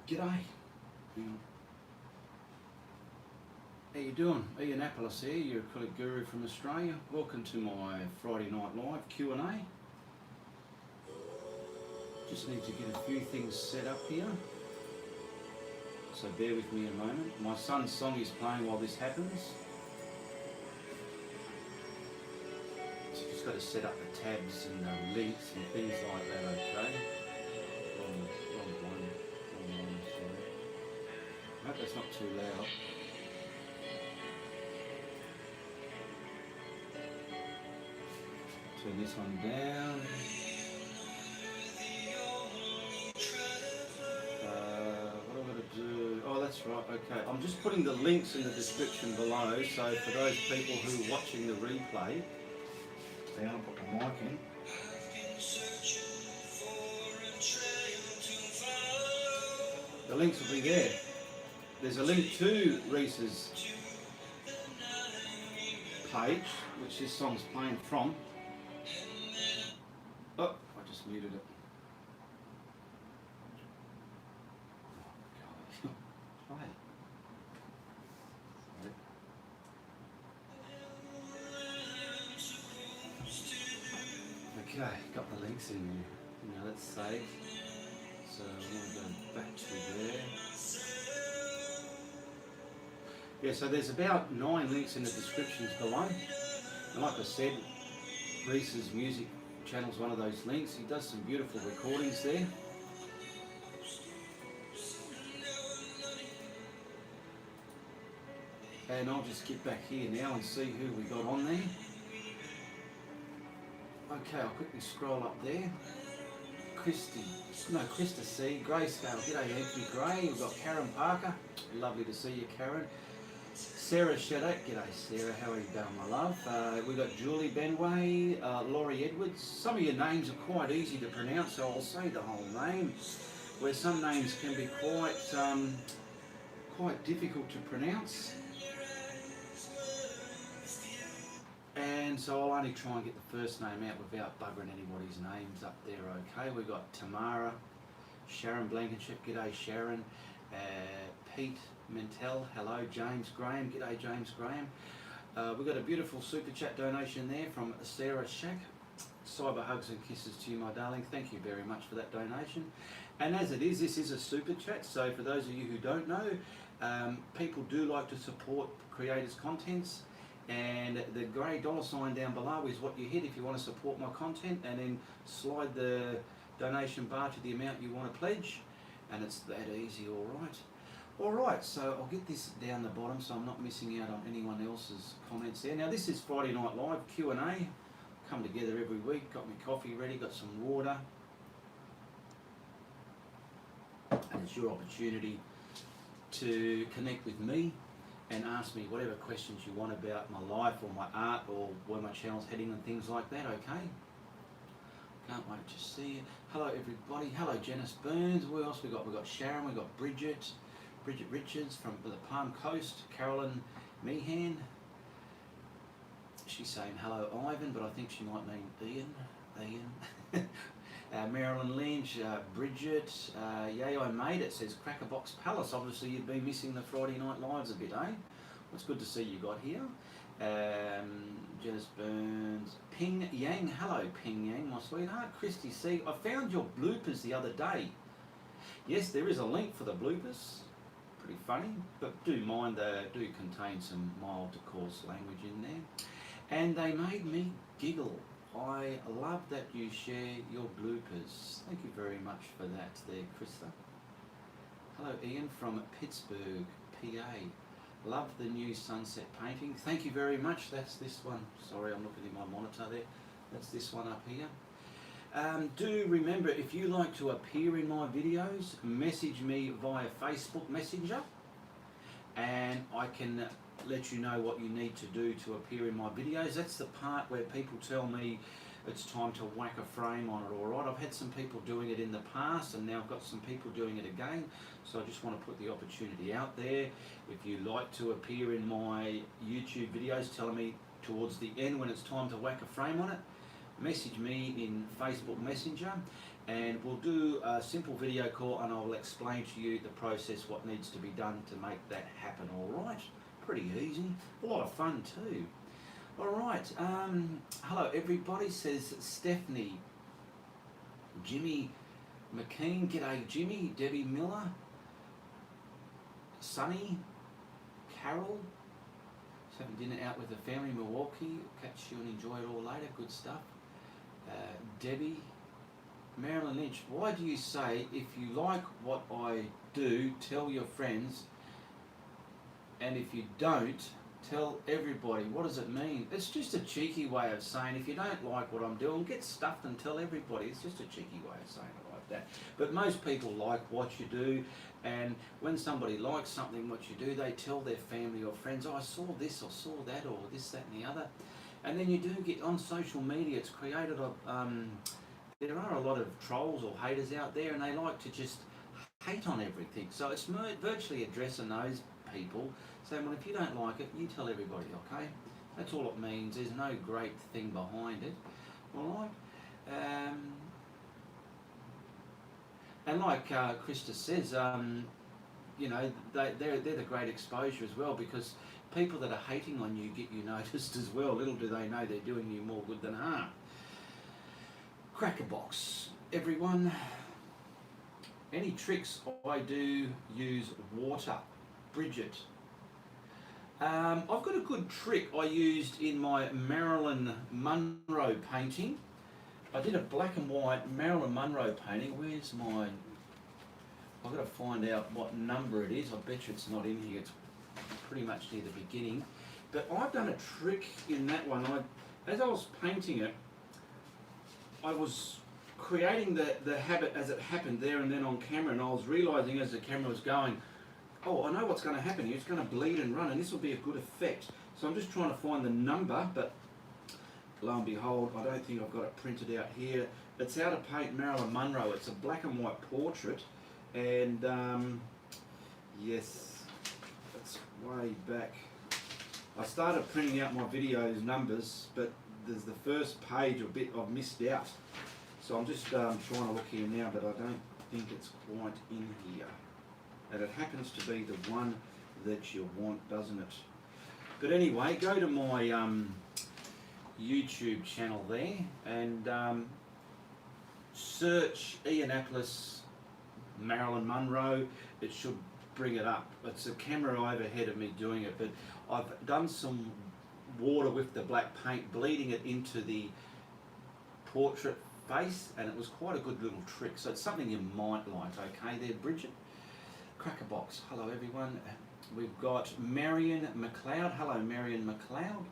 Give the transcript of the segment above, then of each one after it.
G'day. How you doing? Ian Appelis here, your acrylic guru from Australia. Welcome to my Friday Night Live Q&A. Just need to get a few things set up here. So bear with me a moment. My son's song is playing while this happens. So just got to set up the tabs and links and things like that, okay? Wrong one, sorry. I hope that's not too loud. Turn this one down. What am I going to do? Oh, that's right. Okay. I'm just putting the links in the description below. So for those people who are watching the replay, I'm going to put the mic in. The links will be there. There's a link to Reese's page, which this song's playing from. Oh, I just muted it. Play. Okay, got the links in there. Now let's save. So I'm going to go back to there. Yeah, so there's about 9 links in the descriptions below. And like I said, Reese's music channel's one of those links. He does some beautiful recordings there. And I'll just get back here now and see who we got on there. Okay, I'll quickly scroll up there. Krista C, Grayscale, g'day Anthony Gray. We've got Karen Parker, lovely to see you Karen. Sarah Shadak, g'day Sarah, how are you going my love? We've got Julie Benway, Laurie Edwards. Some of your names are quite easy to pronounce, so I'll say the whole name, where some names can be quite difficult to pronounce. And so I'll only try and get the first name out without buggering anybody's names up there, okay? We've got Tamara, Sharon Blankenship, g'day Sharon, Pete Mentel, hello, James Graham, g'day James Graham. We've got a beautiful super chat donation there from Sarah Shack. Cyber hugs and kisses to you, my darling. Thank you very much for that donation. And as it is, this is a super chat, so for those of you who don't know, people do like to support creators' contents. And the grey $sign down below is what you hit if you want to support my content, and then slide the donation bar to the amount you want to pledge, and it's that easy. Alright, so I'll get this down the bottom so I'm not missing out on anyone else's comments there. Now this is Friday Night Live Q&A, come together every week, got my coffee ready, got some water, and it's your opportunity to connect with me and ask me whatever questions you want about my life or my art or where my channel's heading and things like that, okay? Can't wait to see you. Hello everybody. Hello Janice Burns. Who else we got? We got Sharon, we got Bridget Richards from the Palm Coast, Carolyn Meehan. She's saying hello Ivan, but I think she might mean Ian. Marilyn Lynch, Bridget, yay I made it, says Crackerbox Palace. Obviously you've been missing the Friday Night Lives a bit, eh? It's good to see you got here. Janice Burns, Ping Yang, hello Ping Yang, my sweetheart. Christy C, I found your bloopers the other day. Yes, there is a link for the bloopers. Pretty funny, but do mind they do contain some mild to coarse language in there. And they made me giggle. I love that you share your bloopers. Thank you very much for that there, Krista. Hello Ian from Pittsburgh, PA. Love the new sunset painting. Thank you very much. That's this one. Sorry, I'm looking at my monitor there. That's this one up here. Do remember, if you like to appear in my videos, message me via Facebook Messenger and I can let you know what you need to do to appear in my videos. That's the part where people tell me it's time to whack a frame on it. Alright, I've had some people doing it in the past and now I've got some people doing it again, so I just want to put the opportunity out there. If you like to appear in my YouTube videos telling me towards the end when it's time to whack a frame on it, message me in Facebook Messenger, and we'll do a simple video call, and I'll explain to you the process, what needs to be done to make that happen. All right, pretty easy, a lot of fun too. All right, hello everybody, says Stephanie. Jimmy McKean, g'day Jimmy. Debbie Miller, Sunny, Carol, having dinner out with the family in Milwaukee. Catch you and enjoy it all later. Good stuff. Debbie, Marilyn Lynch. Why do you say, if you like what I do, tell your friends, and if you don't, tell everybody? What does it mean? It's just a cheeky way of saying, if you don't like what I'm doing, get stuffed and tell everybody. It's just a cheeky way of saying it like that. But most people like what you do, and when somebody likes something, what you do, they tell their family or friends, oh, I saw this, or saw that, or this, that and the other. And then you do get on social media, it's created there are a lot of trolls or haters out there, and they like to just hate on everything. So it's virtually addressing those people, saying, well, if you don't like it, you tell everybody, okay? That's all it means. There's no great thing behind it. All right. And like Krista says, you know, they're the great exposure as well, because people that are hating on you get you noticed as well. Little do they know they're doing you more good than harm. Crackerbox, everyone. Any tricks? I do use water. Bridget. I've got a good trick I used in my Marilyn Monroe painting. I did a black and white Marilyn Monroe painting. Where's mine? I've got to find out what number it is. I bet you it's not in here. It's pretty much near the beginning. But I've done a trick in that one. As I was painting it, I was creating the habit as it happened there and then on camera, and I was realising as the camera was going, oh, I know what's going to happen here. It's going to bleed and run, and this will be a good effect. So I'm just trying to find the number, but lo and behold, I don't think I've got it printed out here. It's How to Paint Marilyn Monroe. It's a black and white portrait, and yes, it's way back. I started printing out my videos numbers, but there's the first page a bit I've missed out. So I'm just trying to look here now, but I don't think it's quite in here. And it happens to be the one that you want, doesn't it? But anyway, go to my YouTube channel there and search Ianapolis Marilyn Monroe. It should bring it up. It's a camera overhead of me doing it, but I've done some water with the black paint, bleeding it into the portrait face, and it was quite a good little trick. So it's something you might like. Okay there, Bridget. Crackerbox. Hello everyone. We've got Marion McLeod. Hello Marion McLeod.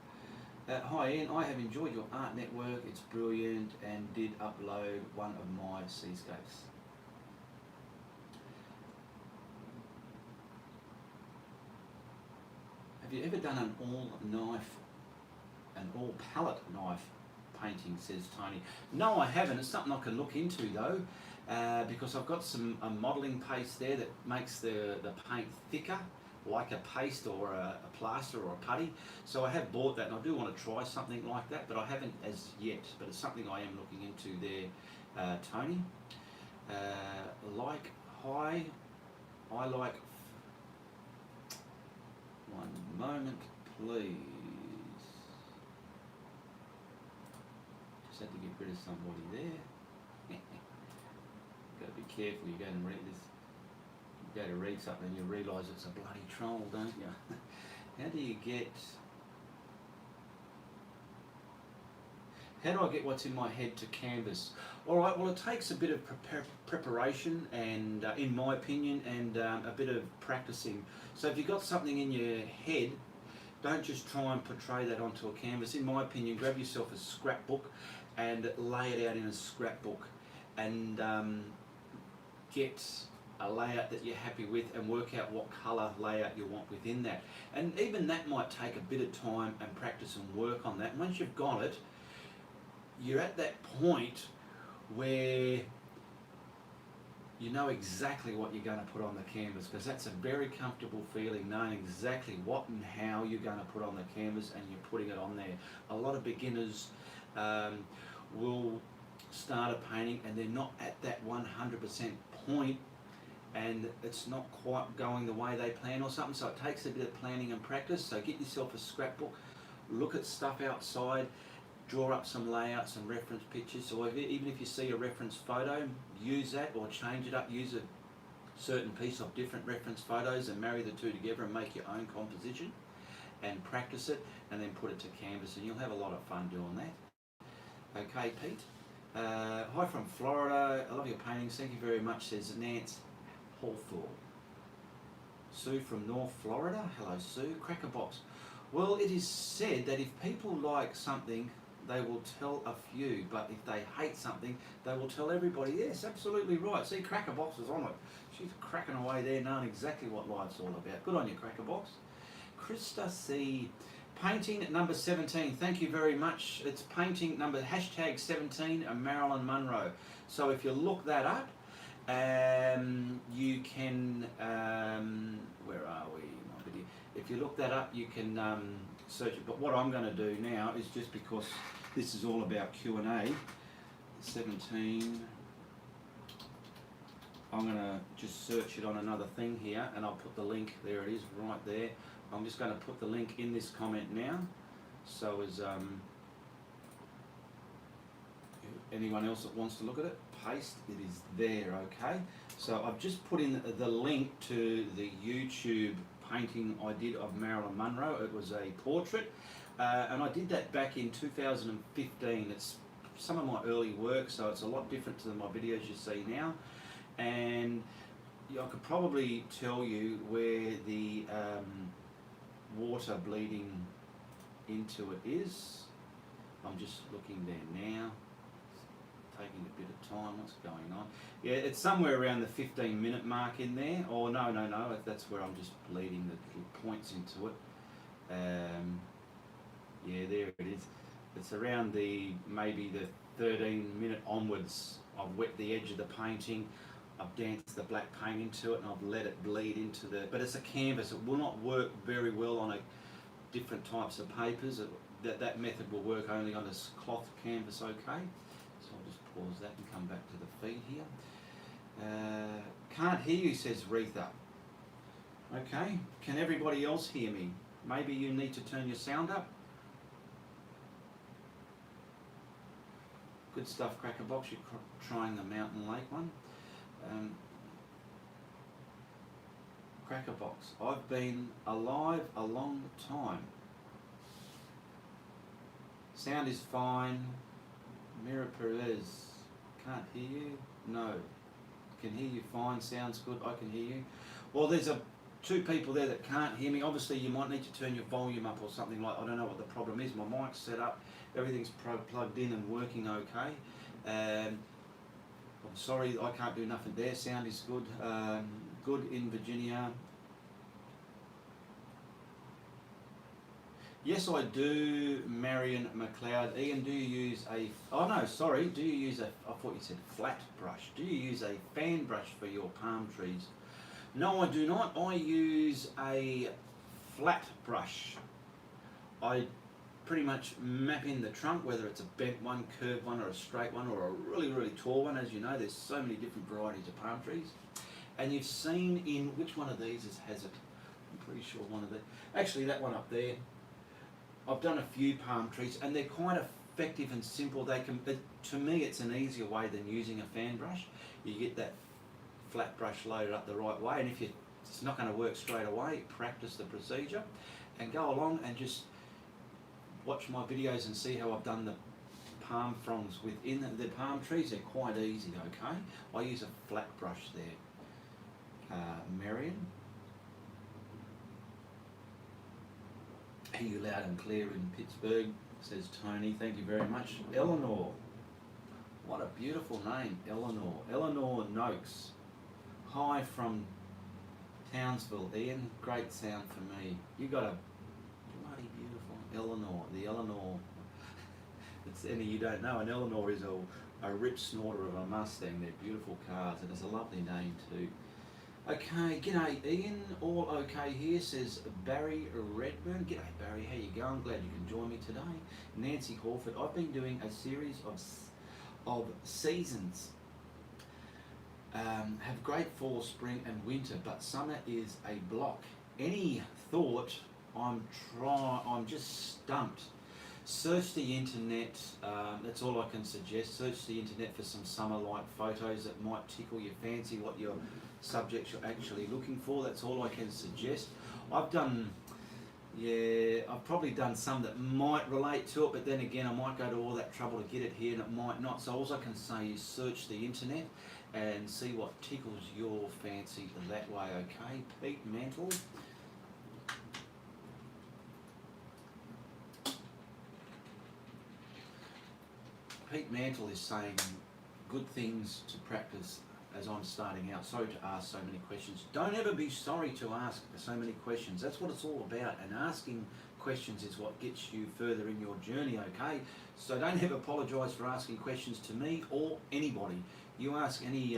Hi Ian, I have enjoyed your art network. It's brilliant, and did upload one of my seascapes. Have you ever done an all palette knife painting, says Tony? No, I haven't. It's something I can look into though, because I've got some modelling paste there that makes the paint thicker, like a paste or a plaster or a putty. So I have bought that, and I do want to try something like that, but I haven't as yet. But it's something I am looking into there, Tony. I like. One moment, please. Just had to get rid of somebody there. Got to be careful. You go and read this. You go to read something and you realise it's a bloody troll, don't you? How do you get? How do I get what's in my head to canvas? All right. Well, it takes a bit of preparation, and in my opinion, and a bit of practicing. So if you've got something in your head, don't just try and portray that onto a canvas. In my opinion, grab yourself a scrapbook and lay it out in a scrapbook, and get a layout that you're happy with, and work out what colour layout you want within that. And even that might take a bit of time and practice and work on that. And once you've got it, you're at that point where you know exactly what you're going to put on the canvas, because that's a very comfortable feeling, knowing exactly what and how you're going to put on the canvas, and you're putting it on there. A lot of beginners will start a painting and they're not at that 100% point, and it's not quite going the way they plan or something, so it takes a bit of planning and practice. So get yourself a scrapbook, look at stuff outside, draw up some layouts and reference pictures, or even if you see a reference photo, use that or change it up, use a certain piece of different reference photos and marry the two together and make your own composition and practice it, and then put it to canvas, and you'll have a lot of fun doing that. Okay, Pete. Hi from Florida. I love your paintings. Thank you very much, says Nance Hawthorne. Sue from North Florida. Hello, Sue. Crackerbox. Well, it is said that if people like something, they will tell a few, but if they hate something, they will tell everybody. Yes, absolutely right. See, Crackerbox is on it. She's cracking away there, knowing exactly what life's all about. Good on you, Crackerbox. Krista C. Painting number 17. Thank you very much. It's painting number #17 Marilyn Monroe. So if you look that up, you can, where are we? My video. If you look that up, you can search it. But what I'm going to do now is, just because this is all about Q&A, 17, I'm going to just search it on another thing here, and I'll put the link, there it is, right there. I'm just going to put the link in this comment now, so as anyone else that wants to look at it, paste, it is there, okay? So I've just put in the link to the YouTube painting I did of Marilyn Monroe. It was a portrait, and I did that back in 2015. It's some of my early work, so it's a lot different to my videos you see now. And I could probably tell you where the water bleeding into it is. I'm just looking there now. It's taking a bit of time. What's going on? Yeah, it's somewhere around the 15-minute mark in there. Or no, that's where I'm just bleeding the little points into it. Yeah, there it is. It's around maybe the 13-minute onwards. I've wet the edge of the painting. I've danced the black paint into it, and I've let it bleed into but it's a canvas. It will not work very well on different types of papers. That method will work only on a cloth canvas, okay? So I'll just pause that and come back to the feed here. Can't hear you, says Retha. Okay, can everybody else hear me? Maybe you need to turn your sound up. Good stuff, Crackerbox. You're trying the Mountain Lake one. Crackerbox. I've been alive a long time. Sound is fine. Mira Perez. Can't hear you. No. Can hear you fine. Sounds good. I can hear you. Well, there's two people there that can't hear me. Obviously, you might need to turn your volume up or something like. I don't know what the problem is. My mic's set up. Everything's plugged in and working okay. I'm sorry, I can't do nothing there. Sound is good. Good in Virginia. Yes, I do, Marion McLeod. Ian, do you use a... Oh, no, sorry. Do you use a... I thought you said flat brush. Do you use a fan brush for your palm trees? No, I do not. I use a flat brush. I pretty much map in the trunk, whether it's a bent one, curved one, or a straight one, or a really, really tall one. As you know, there's so many different varieties of palm trees. And you've seen in... Which one of these has it? I'm pretty sure one of the... Actually, that one up there. I've done a few palm trees, and they're quite effective and simple. They can, to me, it's an easier way than using a fan brush. You get that flat brush loaded up the right way, and if it's not going to work straight away, practice the procedure, and go along and just watch my videos and see how I've done the palm fronds within the palm trees. They're quite easy, okay? I use a flat brush there. Marion. Hear you loud and clear in Pittsburgh, says Tony. Thank you very much. Eleanor. What a beautiful name, Eleanor. Eleanor Noakes. Hi from Townsville, Ian. Great sound for me. You got a bloody beautiful Eleanor. The Eleanor. It's any you don't know. An Eleanor is a rip snorter of a Mustang. They're beautiful cars, and it's a lovely name too. Okay, g'day Ian, all okay here, says Barry Redburn. G'day Barry, how you going? Glad you can join me today. Nancy Horford, I've been doing a series of seasons. Have great fall, spring and winter, but summer is a block. Any thought? I'm just stumped. Search the internet, that's all I can suggest. Search the internet for some summer-like photos that might tickle your fancy, what your subjects you're actually looking for. That's all I can suggest. I've probably done some that might relate to it, but then again, I might go to all that trouble to get it here and it might not. So all I can say is search the internet and see what tickles your fancy that way, okay? Pete Mantle. Pete Mantle is saying good things to practice as I'm starting out. Sorry to ask so many questions. Don't ever be sorry to ask so many questions. That's what it's all about. And asking questions is what gets you further in your journey, okay? So don't ever apologise for asking questions to me or anybody. You ask any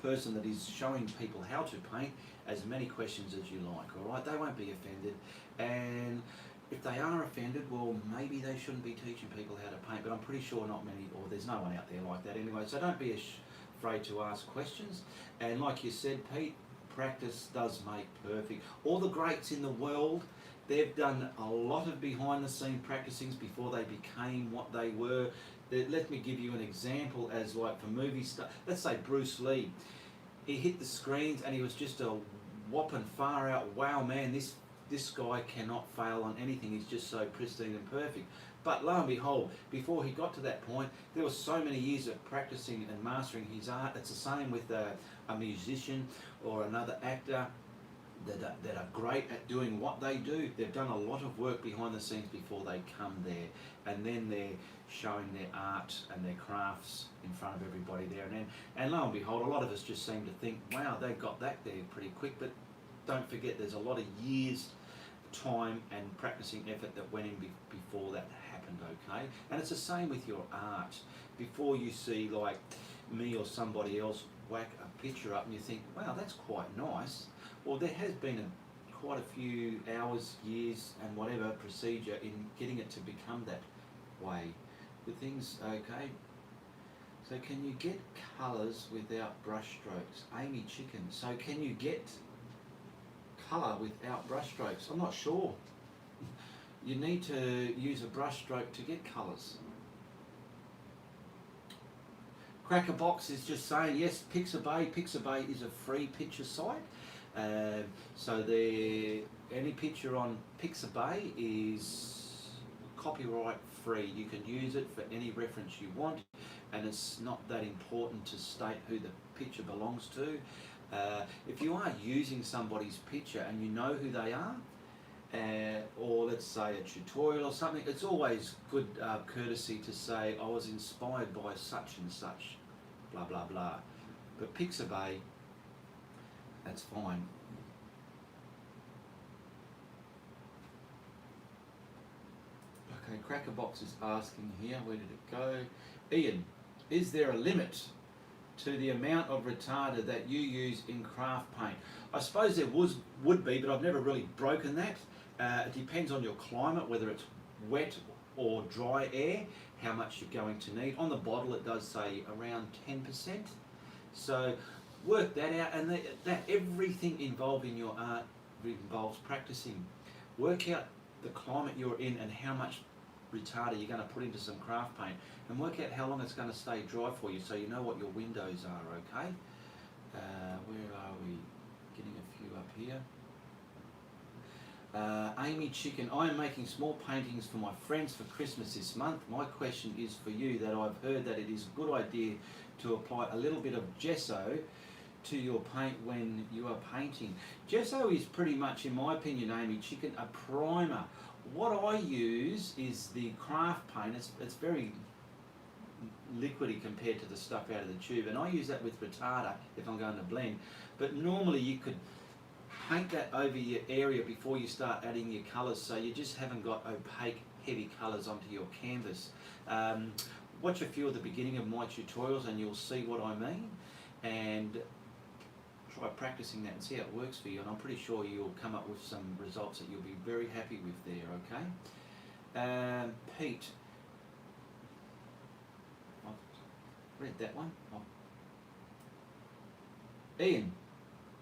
person that is showing people how to paint as many questions as you like, all right? They won't be offended. And if they are offended, well, maybe they shouldn't be teaching people how to paint, but I'm pretty sure not many, or there's no one out there like that anyway. So don't be afraid to ask questions. And like you said, Pete, practice does make perfect. All the greats in the world, they've done a lot of behind the scene practicings before they became what they were. Let me give you an example as like for movie stuff. Let's say Bruce Lee. He hit the screens and he was just a whopping far out, wow man, this guy cannot fail on anything. He's just so pristine and perfect. But lo and behold, before he got to that point, there were so many years of practicing and mastering his art. It's the same with a musician or another actor that are great at doing what they do. They've done a lot of work behind the scenes before they come there, and then they're showing their art and their crafts in front of everybody there. And lo and behold, a lot of us just seem to think, wow, they got that there pretty quick. But don't forget, there's a lot of years, time and practicing effort that went in before that happened, okay? And it's the same with your art. Before you see like me or somebody else whack a picture up and you think, wow, that's quite nice. Well, there has been quite a few hours, years and whatever procedure in getting it to become that way. With things, okay? So can you get colours without brush strokes? Amy Chicken. So can you get colour without brush strokes? I'm not sure. You need to use a brush stroke to get colours. Crackerbox is just saying, yes, Pixabay. Pixabay is a free picture site. So any picture on Pixabay is copyright free. You can use it for any reference you want, and it's not that important to state who the picture belongs to. If you are using somebody's picture and you know who they are, or let's say a tutorial or something, it's always good courtesy to say, I was inspired by such and such, blah, blah, blah. But Pixabay, that's fine. Okay, Crackerbox is asking here, where did it go? Ian, is there a limit to the amount of retarder that you use in craft paint? I suppose there would be, but I've never really broken that. It depends on your climate, whether it's wet or dry air, how much you're going to need. On the bottle it does say around 10%. So work that out, and that everything involved in your art involves practicing. Work out the climate you're in and how much retarder you're going to put into some craft paint, and work out how long it's going to stay dry for you so you know what your windows are, okay? Where are we? Getting a few up here. Amy Chicken, I am making small paintings for my friends for Christmas this month. My question is for you, that I've heard that it is a good idea to apply a little bit of gesso to your paint when you are painting. Gesso is pretty much, in my opinion, Amy Chicken, a primer. What I use is the craft paint. It's very liquidy compared to the stuff out of the tube, and I use that with retarder if I'm going to blend. But normally you could paint that over your area before you start adding your colours, so you just haven't got opaque, heavy colours onto your canvas. Watch a few at the beginning of my tutorials and you'll see what I mean, and try practicing that and see how it works for you, and I'm pretty sure you'll come up with some results that you'll be very happy with there, okay? Pete, I've read that one. Ian,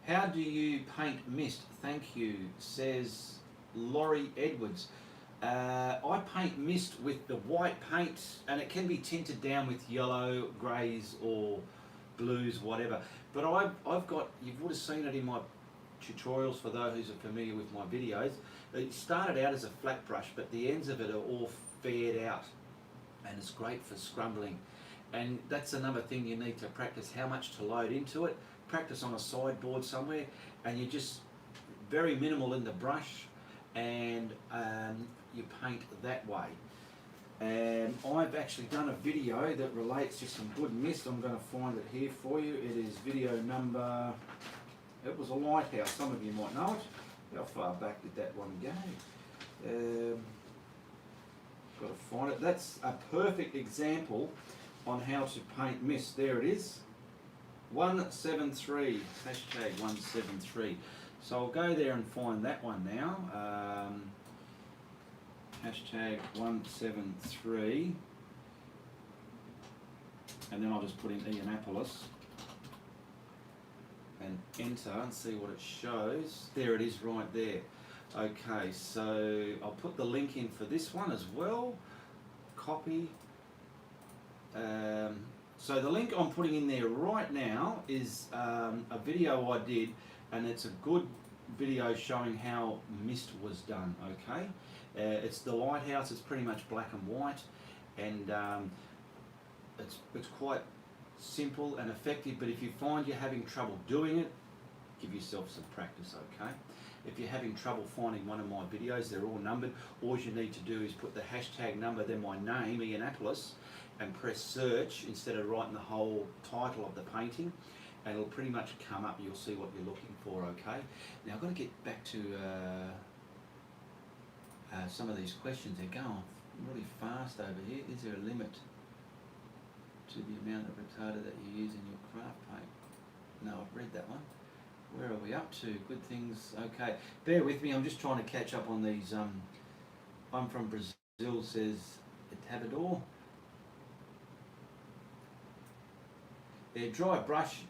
how do you paint mist? Thank you, says Laurie Edwards. I paint mist with the white paint, and it can be tinted down with yellow, greys, or blues, whatever. But I've got, you would have seen it in my tutorials for those who are familiar with my videos. It started out as a flat brush, but the ends of it are all fared out, and it's great for scrumbling. And that's another thing you need to practice, how much to load into it. Practice on a sideboard somewhere, and you just very minimal in the brush, and you paint that way. And I've actually done a video that relates to some good mist. I'm going to find it here for you. It is video number, it was a lighthouse, some of you might know it. How far back did that one go? Got to find it. That's a perfect example on how to paint mist. There it is. 173, hashtag 173. So I'll go there and find that one now. Hashtag 173. And then I'll just put in Ianapolis and enter and see what it shows. There it is right there. Okay, so I'll put the link in for this one as well. Copy. So the link I'm putting in there right now is a video I did, and it's a good video showing how mist was done, okay? It's the lighthouse, it's pretty much black and white, and it's quite simple and effective, but if you find you're having trouble doing it, give yourself some practice, okay? If you're having trouble finding one of my videos, they're all numbered. All you need to do is put the hashtag number, then my name, Ianapolis, and press search instead of writing the whole title of the painting, and it'll pretty much come up. You'll see what you're looking for, okay? Now I've got to get back to some of these questions. They're going really fast over here. Is there a limit to the amount of retarder that you use in your craft paint? No, I've read that one. Where are we up to? Good things. Okay, bear with me. I'm just trying to catch up on these. I'm from Brazil, says Itabador. Yeah, dry brush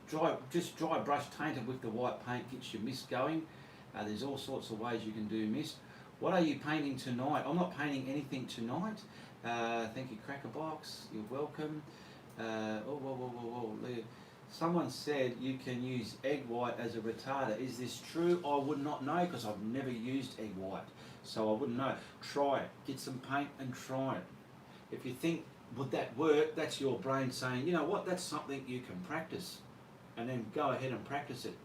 tainted with the white paint gets your mist going. There's all sorts of ways you can do mist. What are you painting tonight? I'm anything tonight. Thank you, Crackerbox. You're welcome. Whoa. Someone said you can use egg white as a retarder. Is this true? I would not know because I've never used egg white. So I wouldn't know. Try it. Get some paint and try it. If you think, would that work? That's your brain saying, you know what, that's something you can practice. And then go ahead and practice it.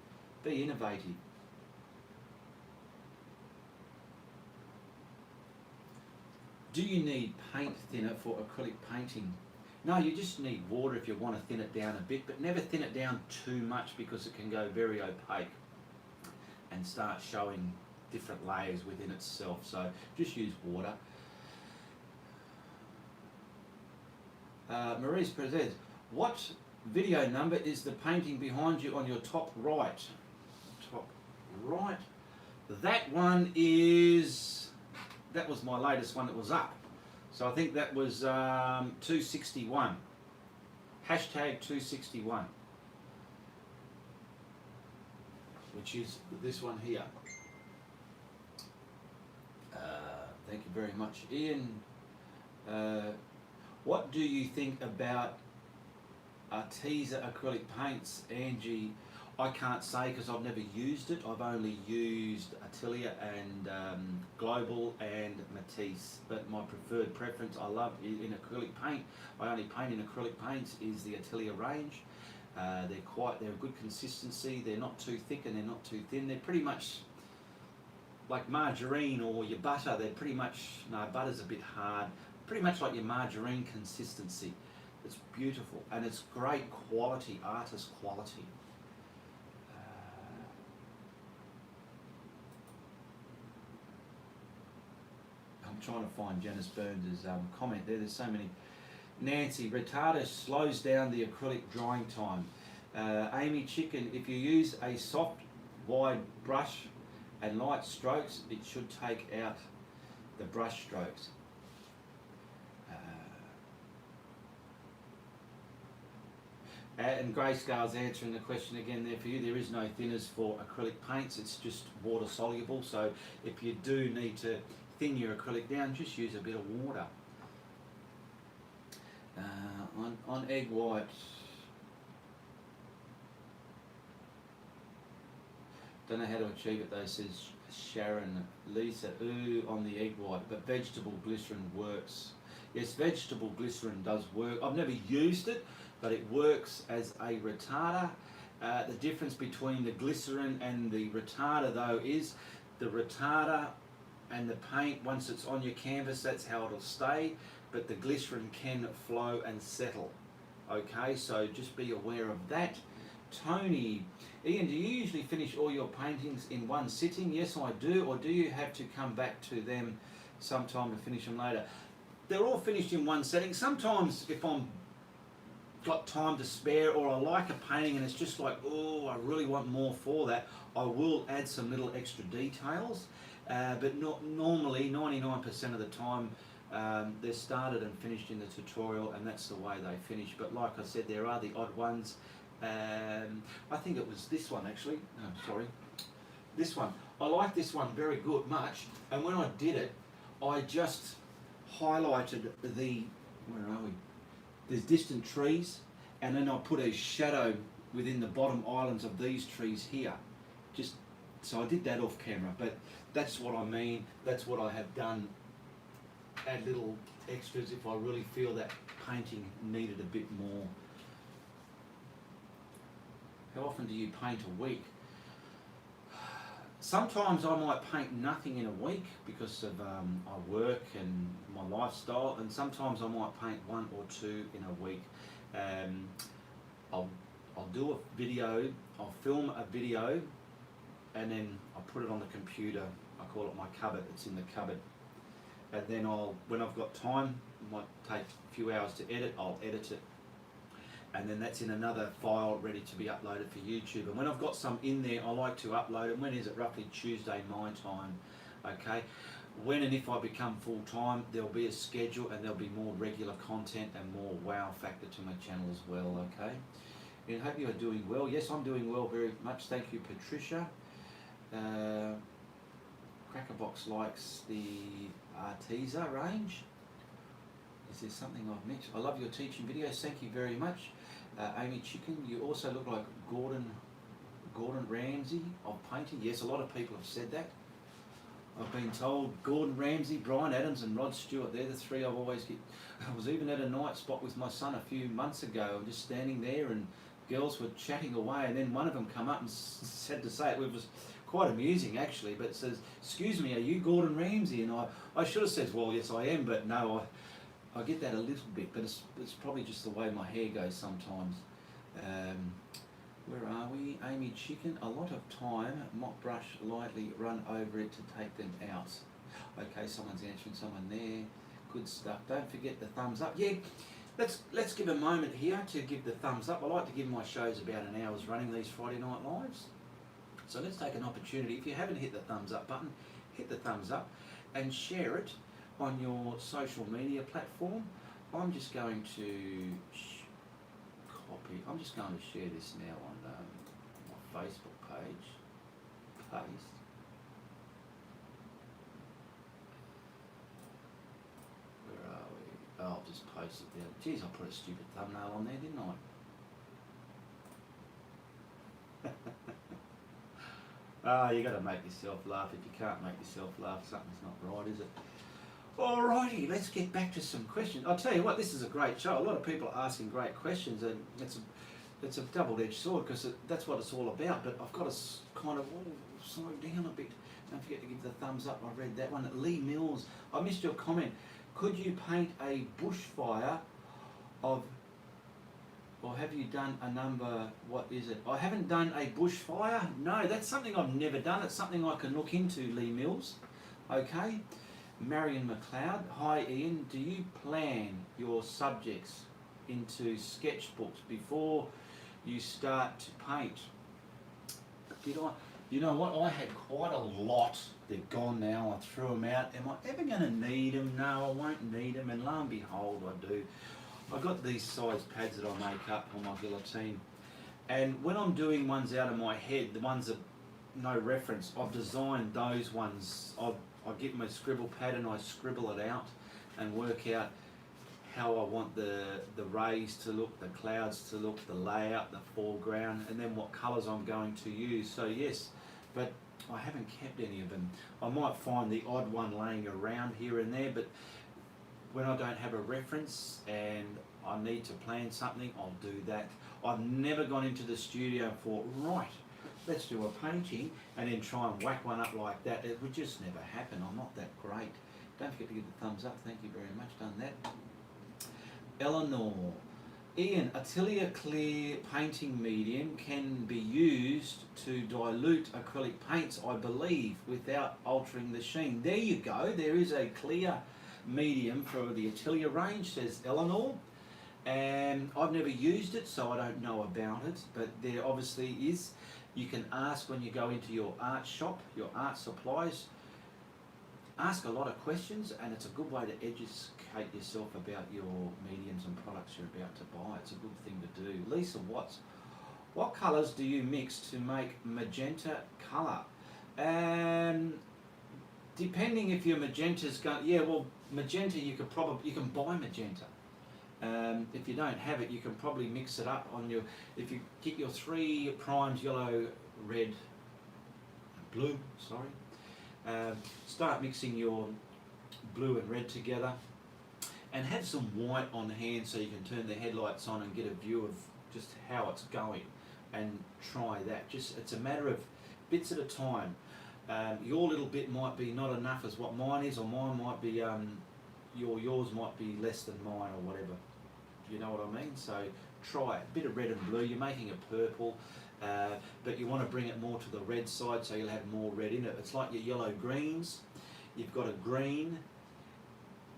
Be innovative. Do you need paint thinner for acrylic painting? No, you just need water if you want to thin it down a bit, but never thin it down too much because it can go very opaque and start showing different layers within itself. So just use water. Maurice says, what video number is the painting behind you on your top right? Top right. That one is, that was my latest one that was up. So I think that was 261. Hashtag 261. Which is this one here. Thank you very much, Ian. What do you think about Arteza acrylic paints, Angie? I can't say because I've never used it. I've only used Atelier and Global and Matisse. But my preferred preference, I love in acrylic paint. I only paint in acrylic paints is the Atelier range. They're a good consistency. They're not too thick and they're not too thin. They're pretty much like margarine or your butter. They're pretty much, no, butter's a bit hard. Pretty much like your margarine consistency. It's beautiful and it's great quality, artist quality. I'm trying to find Janice Burns' comment there. There's so many. Nancy, retarder slows down the acrylic drying time. Amy Chicken, if you use a soft, wide brush and light strokes, it should take out the brush strokes. And Grayscale's answering the question again there for you. There is no thinners for acrylic paints, it's just water soluble. So if you do need to thin your acrylic down, just use a bit of water. On egg white, don't know how to achieve it though, says Sharon. Lisa, ooh, on the egg white, but vegetable glycerin works. Yes, vegetable glycerin does work. I've never used it, but it works as a retarder. The difference between the glycerin and the retarder though is the retarder and the paint, once it's on your canvas, that's how it'll stay, but the glycerin can flow and settle. Okay, so just be aware of that. Tony, Ian, do you usually finish all your paintings in one sitting? Yes, I do. Or do you have to come back to them sometime to finish them later? They're all finished in one setting. Sometimes if I'm got time to spare, or I like a painting and it's just like, oh, I really want more for that, I will add some little extra details. But not normally, 99% of the time, they're started and finished in the tutorial, and that's the way they finish. But like I said, there are the odd ones. I think it was this one actually. No, sorry, this one. I like this one very good much, and when I did it, I just highlighted the, where are we? There's distant trees, and then I put a shadow within the bottom islands of these trees here. Just so I did that off camera, but that's what I mean. That's what I have done. Add little extras if I really feel that painting needed a bit more. How often do you paint a week? Sometimes I might paint nothing in a week because of I work and my lifestyle, and sometimes I might paint 1 or 2 in a week. I'll do a video, I'll film a video, and then I'll put it on the computer. I call it my cupboard, it's in the cupboard. And then when I've got time, it might take a few hours to edit, I'll edit it. And then that's in another file ready to be uploaded for YouTube. And when I've got some in there, I like to upload it. When is it? Roughly Tuesday my time. Okay. When and if I become full time, there'll be a schedule and there'll be more regular content and more wow factor to my channel as well. Okay. And I hope you are doing well. Yes, I'm doing well very much. Thank you, Patricia. Crackerbox likes the Arteza range. Is there something I've missed? I love your teaching videos. Thank you very much. Amy Chicken, you also look like Gordon Ramsay of painting. Yes, a lot of people have said that. I've been told Gordon Ramsay, Brian Adams and Rod Stewart, they're the three I've always get. I was even at a night spot with my son a few months ago. I'm just standing there and girls were chatting away, and then one of them come up and said to say it. It was quite amusing actually, but it says, "Excuse me, are you Gordon Ramsay?" And I should have said, "Well, yes I am," but no, I get that a little bit, but it's probably just the way my hair goes sometimes. Where are we? Amy Chicken, a lot of time, mop brush lightly run over it to take them out. Okay, someone's answering someone there. Good stuff. Don't forget the thumbs up. Yeah, let's give a moment here to give the thumbs up. I like to give my shows about an hour's running, these Friday night lives. So let's take an opportunity. If you haven't hit the thumbs up button, hit the thumbs up and share it on your social media platform. I'm just going to copy. I'm just going to share this now on my Facebook page. Paste. Where are we? Oh, I'll just post it there. Geez, I put a stupid thumbnail on there, didn't I? You got to make yourself laugh. If you can't make yourself laugh, something's not right, is it? Alrighty, let's get back to some questions. I'll tell you what, this is a great show. A lot of people are asking great questions, and it's a double-edged sword because that's what it's all about. But I've got to kind of slow down a bit. Don't forget to give the thumbs up. I read that one. Lee Mills, I missed your comment. Could you paint a bushfire of, or have you done a number, what is it? I haven't done a bushfire. No, that's something I've never done. It's something I can look into, Lee Mills. Okay. Marion McLeod, hi Ian, do you plan your subjects into sketchbooks before you start to paint. Did I? You know what? I had quite a lot. They're gone now. I threw them out. Am I ever going to need them? No, I won't need them. And lo and behold, I do. I got these size pads that I make up on my guillotine. And when I'm doing ones out of my head, the ones that no reference, I've designed those ones. I get my scribble pad and I scribble it out and work out how I want the rays to look, the clouds to look, the layout, the foreground, and then what colours I'm going to use. So yes, but I haven't kept any of them. I might find the odd one laying around here and there, but when I don't have a reference and I need to plan something, I'll do that. I've never gone into the studio and thought, right, let's do a painting and then try and whack one up like that. It would just never happen. I'm not that great. Don't forget to give the thumbs up. Thank you very much. Done that. Eleanor. Ian, Atelier Clear painting medium can be used to dilute acrylic paints, I believe, without altering the sheen. There you go. There is a clear medium for the Atelier range, says Eleanor. And I've never used it, so I don't know about it, but there obviously is. You can ask when you go into your art shop, your art supplies, ask a lot of questions, and it's a good way to educate yourself about your mediums and products you're about to buy. It's a good thing to do. Lisa Watts, what colours do you mix to make magenta colour? Depending if your magenta's going, yeah, well, magenta you can buy magenta. If you don't have it, you can probably mix it up on your, if you get your 3 primes, yellow, red, blue, start mixing your blue and red together and have some white on hand so you can turn the headlights on and get a view of just how it's going and try that. Just, it's a matter of bits at a time. Your little bit might be not enough as what mine is, or mine might be, yours might be less than mine or whatever. You know what I mean? So try it. A bit of red and blue. You're making a purple, but you want to bring it more to the red side so you'll have more red in it. It's like your yellow greens. You've got a green,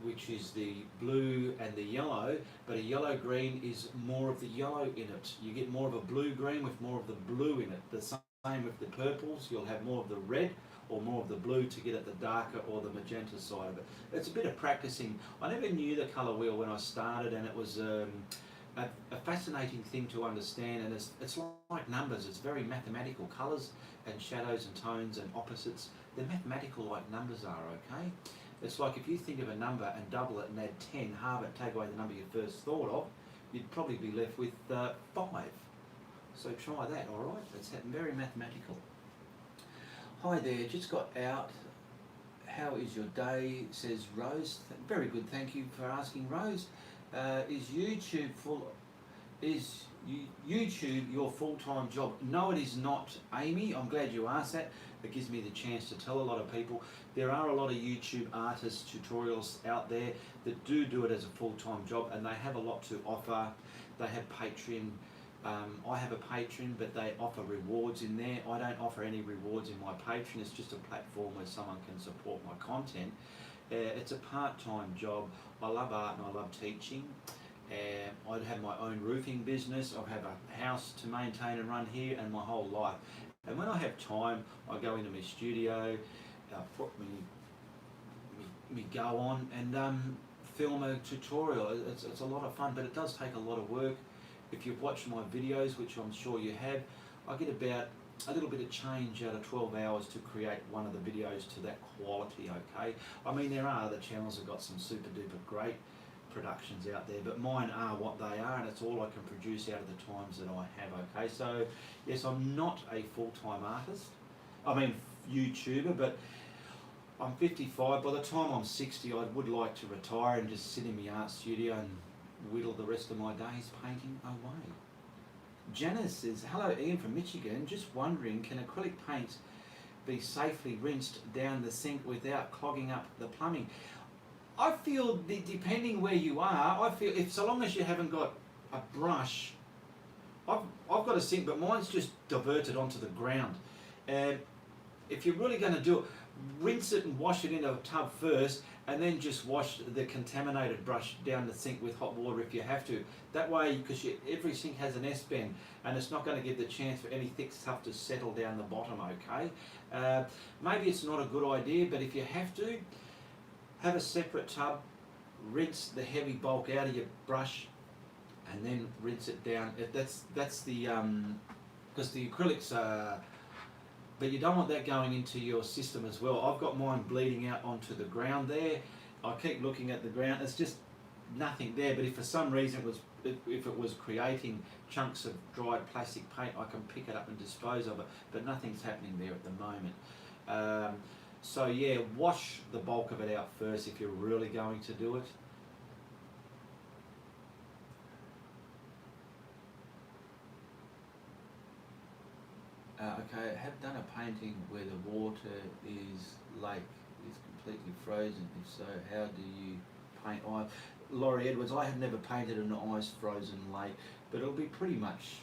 which is the blue and the yellow, but a yellow green is more of the yellow in it. You get more of a blue green with more of the blue in it. The same with the purples. You'll have more of the red or more of the blue to get at the darker or the magenta side of it. It's a bit of practicing. I never knew the colour wheel when I started, and it was a fascinating thing to understand, and it's like numbers. It's very mathematical. Colours and shadows and tones and opposites, they're mathematical like numbers are, okay? It's like if you think of a number and double it and add 10, halve it, take away the number you first thought of, you'd probably be left with 5. So try that, alright? It's very mathematical. Hi there, just got out. How is your day? Says Rose. Very good, thank you for asking, Rose. Is YouTube your full-time job? No, it is not, Amy. I'm glad you asked that. It gives me the chance to tell a lot of people. There are a lot of YouTube artists, tutorials out there that do it as a full-time job, and they have a lot to offer. They have Patreon. I have a Patreon, but they offer rewards in there. I don't offer any rewards in my Patreon. It's just a platform where someone can support my content. It's a part-time job. I love art and I love teaching. I'd have my own roofing business. I have a house to maintain and run here, and my whole life. And when I have time, I go into my studio, put me go on and film a tutorial. It's a lot of fun, but it does take a lot of work. If you've watched my videos, which I'm sure you have, I get about a little bit of change out of 12 hours to create one of the videos to that quality, okay? I mean, there are other channels that got some super duper great productions out there, but mine are what they are, and it's all I can produce out of the times that I have, okay? So, yes, I'm not a full-time artist, I mean YouTuber, but I'm 55. By the time I'm 60, I would like to retire and just sit in my art studio and whittle the rest of my days painting away. Janice says, hello Ian from Michigan, just wondering, can acrylic paint be safely rinsed down the sink without clogging up the plumbing? I feel, depending where you are, I feel if so long as you haven't got a brush, I've got a sink, but mine's just diverted onto the ground. If you're really going to do it, rinse it and wash it in a tub first, and then just wash the contaminated brush down the sink with hot water if you have to. That way, because every sink has an S-bend, and it's not going to give the chance for any thick stuff to settle down the bottom, okay? Maybe it's not a good idea, but if you have to, have a separate tub, rinse the heavy bulk out of your brush, and then rinse it down. That's the, because the acrylics are, but you don't want that going into your system as well. I've got mine bleeding out onto the ground there. I keep looking at the ground, it's just nothing there, but if for some reason if it was creating chunks of dried plastic paint, I can pick it up and dispose of it, but nothing's happening there at the moment. So yeah, wash the bulk of it out first if you're really going to do it. Okay, I have done a painting where the water is completely frozen. If so, how do you paint ice? Laurie Edwards, I have never painted an ice frozen lake, but it'll be pretty much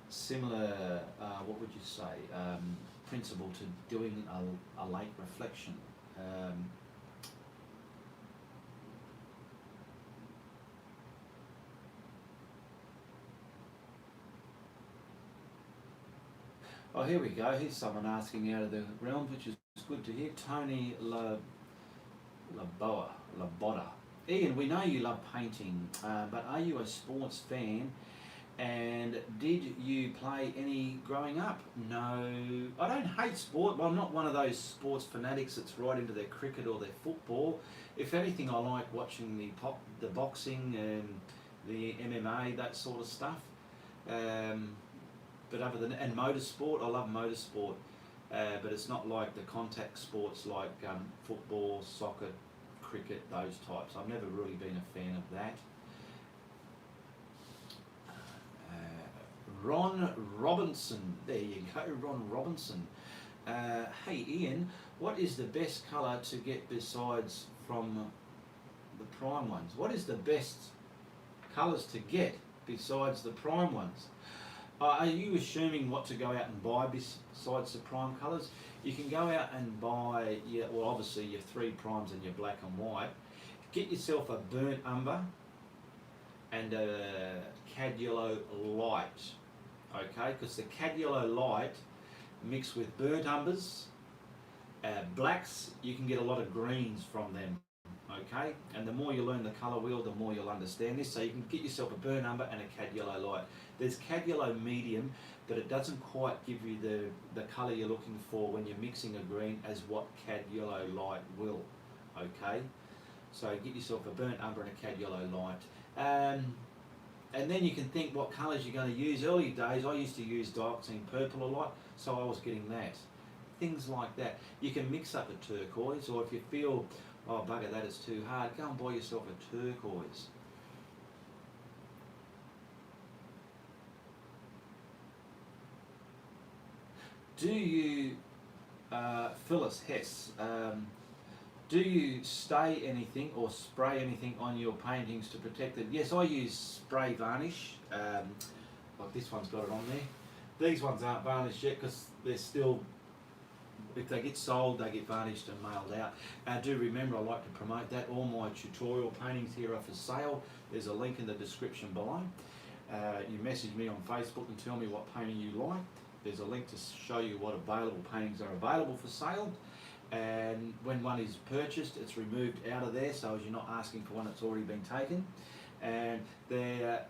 similar, what would you say, principle to doing a lake reflection. Oh, here we go. Here's someone asking out of the realms, which is good to hear. Tony Labotta. Ian, we know you love painting, but are you a sports fan? And did you play any growing up? No, I don't hate sport. Well, I'm not one of those sports fanatics that's right into their cricket or their football. If anything, I like watching the boxing and the MMA, that sort of stuff. But other than, and motorsport, I love motorsport, but it's not like the contact sports like football, soccer, cricket, those types. I've never really been a fan of that. Ron Robinson, there you go, Ron Robinson. Hey Ian, what is the best colour to get besides from the prime ones? What is the best colours to get besides the prime ones? Are you assuming what to go out and buy besides the prime colours? You can go out and buy, well obviously your 3 primes and your black and white. Get yourself a burnt umber and a cad yellow light, okay? Because the cad yellow light mixed with burnt umbers, blacks, you can get a lot of greens from them, okay? And the more you learn the colour wheel, the more you'll understand this. So you can get yourself a burnt umber and a cad yellow light. There's cad yellow medium, but it doesn't quite give you the colour you're looking for when you're mixing a green as what cad yellow light will, okay? So get yourself a burnt umber and a cad yellow light. And then you can think what colours you're going to use. Early days I used to use dioxazine purple a lot, so I was getting that. Things like that. You can mix up a turquoise, or if you feel, oh bugger that, it's too hard, go and buy yourself a turquoise. Do you, Phyllis Hess, do you stay anything or spray anything on your paintings to protect it? Yes, I use spray varnish, like this one's got it on there. These ones aren't varnished yet because they're still, if they get sold, they get varnished and mailed out. Do remember, I like to promote that. All my tutorial paintings here are for sale. There's a link in the description below. You message me on Facebook and tell me what painting you like. There's a link to show you what available paintings are available for sale. And when one is purchased, it's removed out of there, so as you're not asking for one that's already been taken. And they're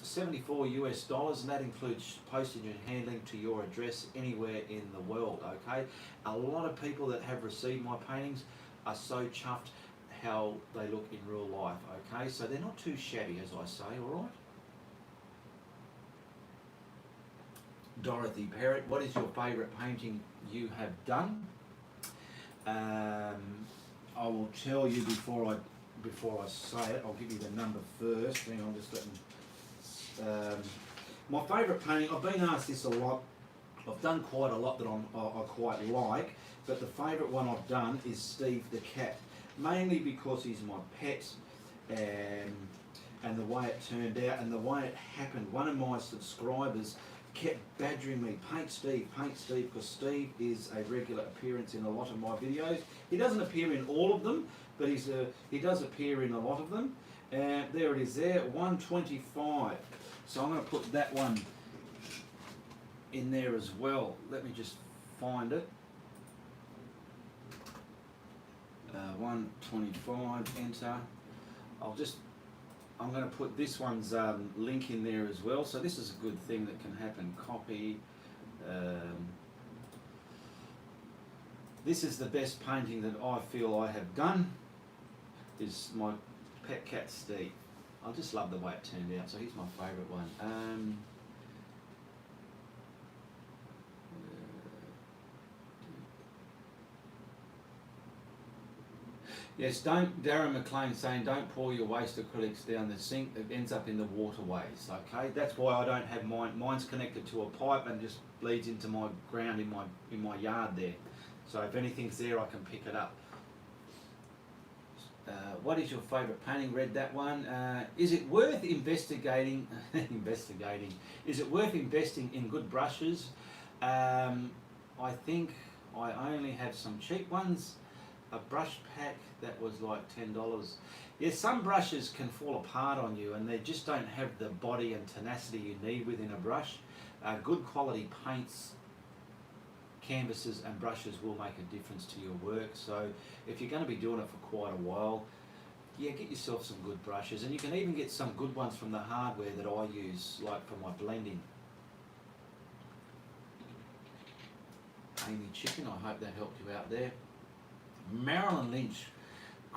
$74 US, and that includes postage and handling to your address anywhere in the world, okay? A lot of people that have received my paintings are so chuffed how they look in real life, okay? So they're not too shabby, as I say, all right? Dorothy Parrott, what is your favourite painting you have done? I will tell you before I say it. I'll give you the number first. Hang on, just let me. My favourite painting. I've been asked this a lot. I've done quite a lot that I quite like, but the favourite one I've done is Steve the Cat, mainly because he's my pet, and the way it turned out and the way it happened. One of my subscribers kept badgering me, paint Steve, because Steve is a regular appearance in a lot of my videos. He doesn't appear in all of them, but he does appear in a lot of them. And there it is there, 125. So I'm going to put that one in there as well. Let me just find it. 125, enter. I'm going to put this one's link in there as well. So this is a good thing that can happen. Copy. This is the best painting that I feel I have done. Is my pet cat Steve. I just love the way it turned out. So he's my favourite one. Yes, Darren McLean saying don't pour your waste acrylics down the sink, it ends up in the waterways, okay? That's why I don't have mine. Mine's connected to a pipe and just bleeds into my ground in my yard there. So if anything's there, I can pick it up. What is your favourite painting? Read that one. Is it worth investigating? Is it worth investing in good brushes? I think I only have some cheap ones. A brush pack that was like $10. Yeah, some brushes can fall apart on you and they just don't have the body and tenacity you need within a brush. Good quality paints, canvases and brushes will make a difference to your work. So if you're going to be doing it for quite a while, yeah, get yourself some good brushes, and you can even get some good ones from the hardware that I use, like for my blending. Amy Chicken, I hope that helped you out there. Marilyn Lynch,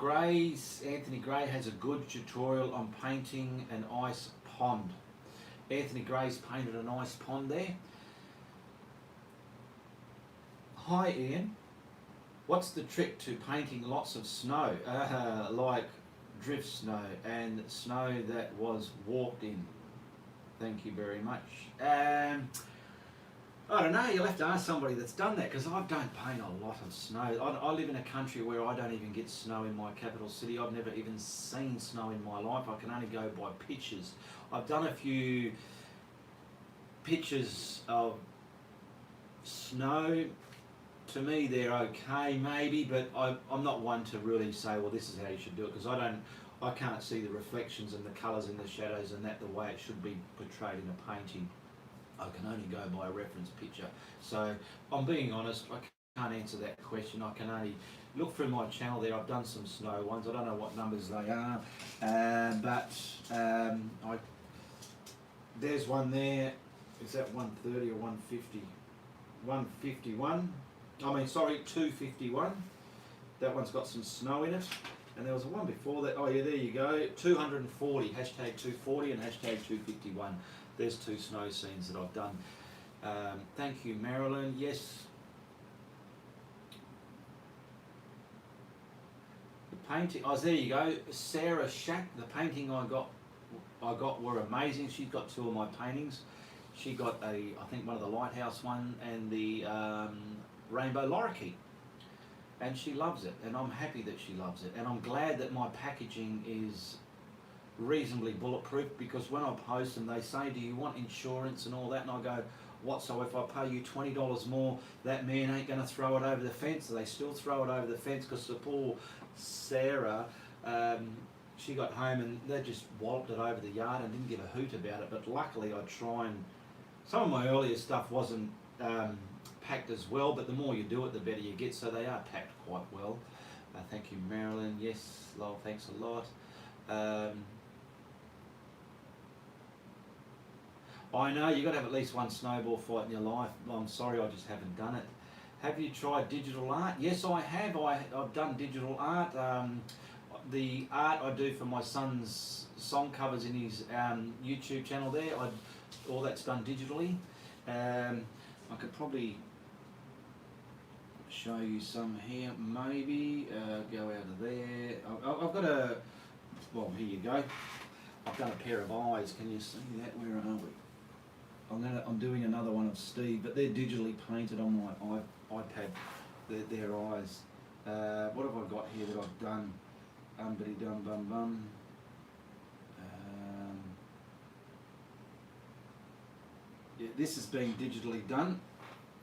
Anthony Gray has a good tutorial on painting an ice pond. Anthony Gray's painted an ice pond there. Hi Ian, what's the trick to painting lots of snow, like drift snow and snow that was walked in? Thank you very much. I don't know, you'll have to ask somebody that's done that, because I don't paint a lot of snow. I live in a country where I don't even get snow in my capital city. I've never even seen snow in my life. I can only go by pictures. I've done a few pictures of snow. To me they're okay maybe, but I'm not one to really say, well, this is how you should do it, because I can't see the reflections and the colours and the shadows and that the way it should be portrayed in a painting. I can only go by a reference picture. So I'm being honest, I can't answer that question. I can only look through my channel there. I've done some snow ones. I don't know what numbers they are, but there's one there. Is that 130 or 150? 151. I mean, sorry, 251. That one's got some snow in it. And there was one before that. Oh yeah, there you go. 240, hashtag 240 and hashtag 251. There's two snow scenes that I've done. Thank you, Marilyn. Yes. The painting. Oh, there you go. Sarah Shack. The painting I got were amazing. She's got two of my paintings. She got I think one of the lighthouse one and the rainbow lorikeet. And she loves it, and I'm happy that she loves it, and I'm glad that my packaging is reasonably bulletproof, because when I post them they say, do you want insurance and all that, and I go, what, so if I pay you $20 more that man ain't going to throw it over the fence? So they still throw it over the fence, because the poor Sarah, she got home and they just walloped it over the yard and didn't give a hoot about it. But luckily I try and, some of my earlier stuff wasn't packed as well, but the more you do it the better you get, so they are packed quite well. Thank you, Marilyn. Yes, Lowell, thanks a lot. I know you've got to have at least one snowball fight in your life. I'm sorry, I just haven't done it. Have you tried digital art? Yes, I have. I've done digital art. The art I do for my son's song covers in his YouTube channel there, all that's done digitally. I could probably show you some here, maybe. Go out of there. I've got a, well, here you go. I've done a pair of eyes. Can you see that? Where are we? I'm doing another one of Steve, but they're digitally painted on my iPad. Their eyes. What have I got here that I've done? Dum bum bum. this is being digitally done.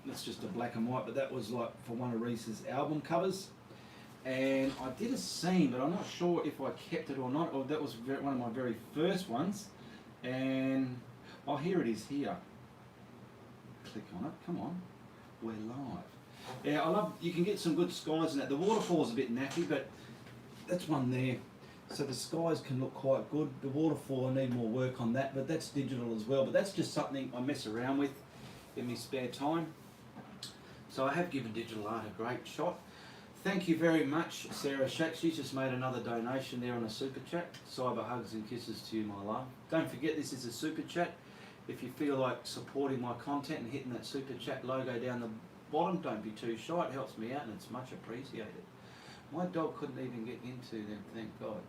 That's just a black and white, but that was like for one of Reese's album covers. And I did a scene, but I'm not sure if I kept it or not, or that was one of my very first ones. And, oh, here it is here. Click on it, come on, we're live. Yeah, I love, you can get some good skies in that. The waterfall's a bit nappy, but that's one there. So the skies can look quite good. The waterfall, I need more work on that, but that's digital as well. But that's just something I mess around with in my spare time. So I have given digital art a great shot. Thank you very much, Sarah Shack. She's just made another donation there on a super chat. Cyber hugs and kisses to you, my love. Don't forget, this is a super chat. If you feel like supporting my content and hitting that super chat logo down the bottom, don't be too shy. It helps me out and it's much appreciated. My dog couldn't even get into them, thank God.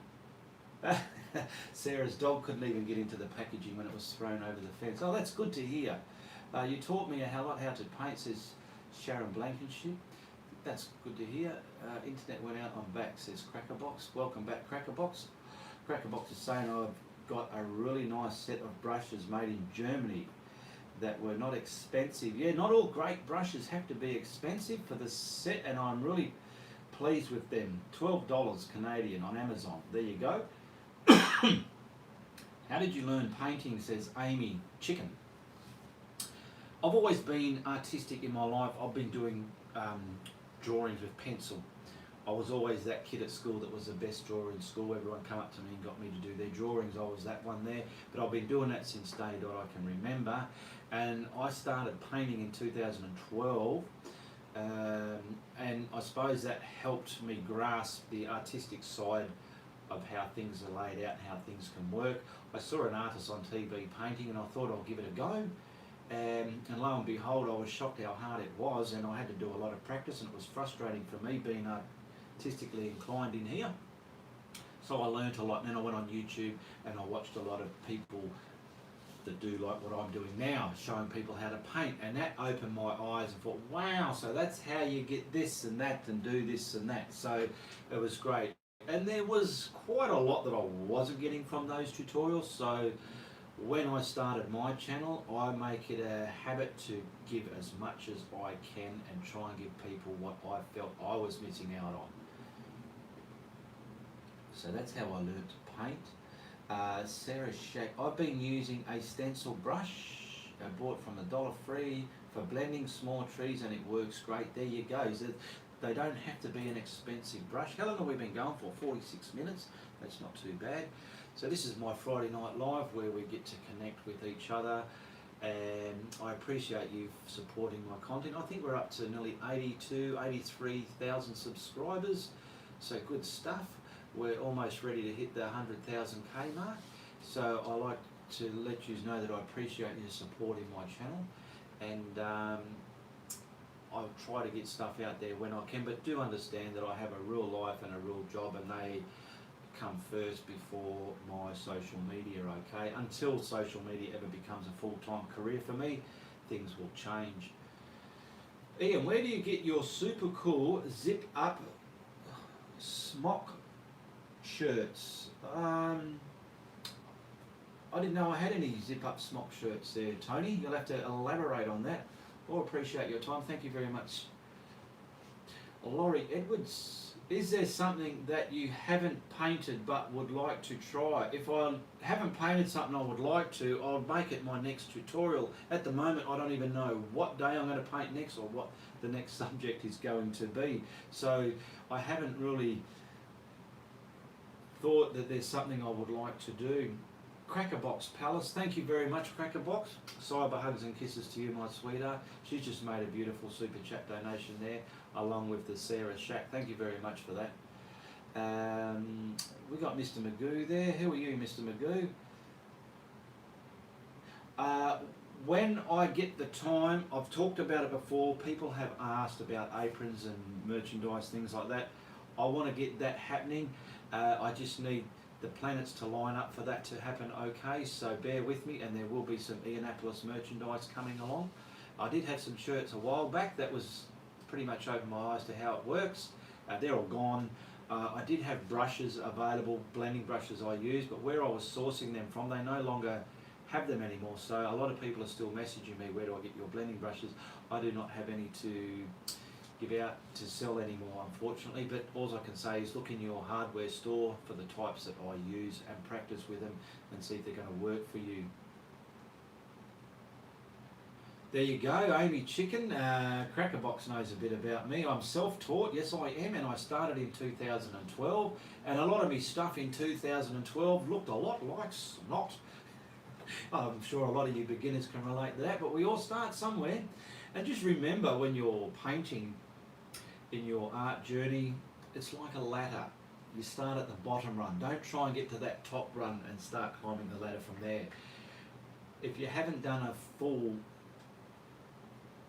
Sarah's dog couldn't even get into the packaging when it was thrown over the fence. Oh, that's good to hear. You taught me a lot how to paint, says Sharon Blankenship. That's good to hear. Internet went out, I'm back, says Crackerbox. Welcome back, Crackerbox. Crackerbox is saying I've got a really nice set of brushes made in Germany that were not expensive. Yeah, not all great brushes have to be expensive for the set, and I'm really pleased with them. $12 Canadian on Amazon. There you go. How did you learn painting, says Amy Chicken. I've always been artistic in my life. I've been doing drawings with pencil. I was always that kid at school that was the best drawer in school. Everyone come up to me and got me to do their drawings. I was that one there. But I've been doing that since day dot I can remember. And I started painting in 2012. And I suppose that helped me grasp the artistic side of how things are laid out and how things can work. I saw an artist on TV painting and I thought I'll give it a go. And lo and behold, I was shocked how hard it was, and I had to do a lot of practice, and it was frustrating for me being artistically inclined in here. So I learnt a lot, and then I went on YouTube and I watched a lot of people that do like what I'm doing now, showing people how to paint, and that opened my eyes and thought, wow, so that's how you get this and that and do this and that. So it was great. And there was quite a lot that I wasn't getting from those tutorials, so when I started my channel, I make it a habit to give as much as I can and try and give people what I felt I was missing out on. So that's how I learned to paint. Sarah Shack, I've been using a stencil brush I bought from the Dollar Free for blending small trees, and it works great. There you go. They don't have to be an expensive brush. How long have we been going for? 46 minutes. That's not too bad. So this is my Friday Night Live where we get to connect with each other, and I appreciate you supporting my content. I think we're up to nearly 83,000 subscribers, so good stuff. We're almost ready to hit the 100,000k mark, so I like to let you know that I appreciate you supporting my channel, and I'll try to get stuff out there when I can, but do understand that I have a real life and a real job, and they come first before my social media, okay? Until social media ever becomes a full-time career for me, things will change. Ian, where do you get your super cool zip-up smock shirts? I didn't know I had any zip-up smock shirts there, Tony. You'll have to elaborate on that. I appreciate your time. Thank you very much. Laurie Edwards, is there something that you haven't painted but would like to try? If I haven't painted something I would like to, I'll make it my next tutorial. At the moment, I don't even know what day I'm going to paint next or what the next subject is going to be. So I haven't really thought that there's something I would like to do. Crackerbox Palace, thank you very much, Crackerbox. Cyber hugs and kisses to you, my sweetheart. She's just made a beautiful super chat donation there, along with the Sarah Shack. Thank you very much for that. We got Mr. Magoo there. Who are you, Mr. Magoo? When I get the time, I've talked about it before, people have asked about aprons and merchandise, things like that. I want to get that happening. I just need the planets to line up for that to happen, okay, so bear with me, and there will be some Indianapolis merchandise coming along. I did have some shirts a while back that was pretty much opened my eyes to how it works. They're all gone. I did have brushes available, blending brushes I use, but where I was sourcing them from, they no longer have them anymore. So a lot of people are still messaging me, where do I get your blending brushes? I do not have any to give out to sell anymore, unfortunately, but all I can say is look in your hardware store for the types that I use and practice with them and see if they're going to work for you. There you go, Amy Chicken. Crackerbox knows a bit about me. I'm self-taught, yes I am, and I started in 2012, and a lot of my stuff in 2012 looked a lot like snot. I'm sure a lot of you beginners can relate to that, but we all start somewhere. And just remember, when you're painting in your art journey, it's like a ladder. You start at the bottom run. Don't try and get to that top run and start climbing the ladder from there. If you haven't done a full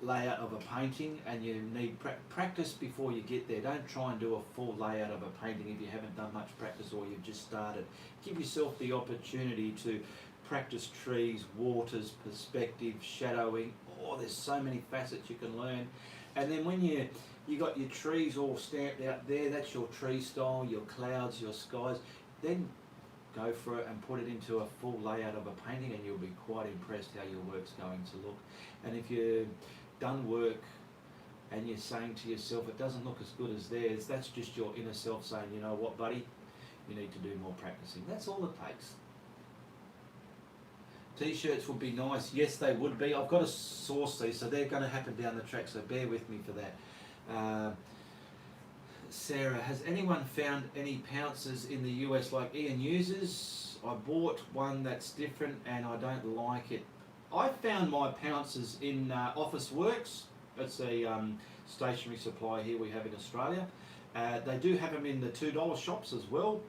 layout of a painting and you need practice before you get there, don't try and do a full layout of a painting if you haven't done much practice or you've just started. Give yourself the opportunity to practice trees, waters, perspective, shadowing. Oh, there's so many facets you can learn. And then when you got your trees all stamped out there, that's your tree style, your clouds, your skies, then go for it and put it into a full layout of a painting, and you'll be quite impressed how your work's going to look. And if you've done work and you're saying to yourself it doesn't look as good as theirs, that's just your inner self saying, you know what, buddy, you need to do more practicing. That's all it takes. T-shirts would be nice. Yes, they would be. I've got to source these, so they're going to happen down the track, so bear with me for that. Sarah, has anyone found any pounces in the US like Ian uses? I bought one that's different and I don't like it. I found my pounces in Office Works. It's a stationery supply here we have in Australia. They do have them in the $2 shops as well.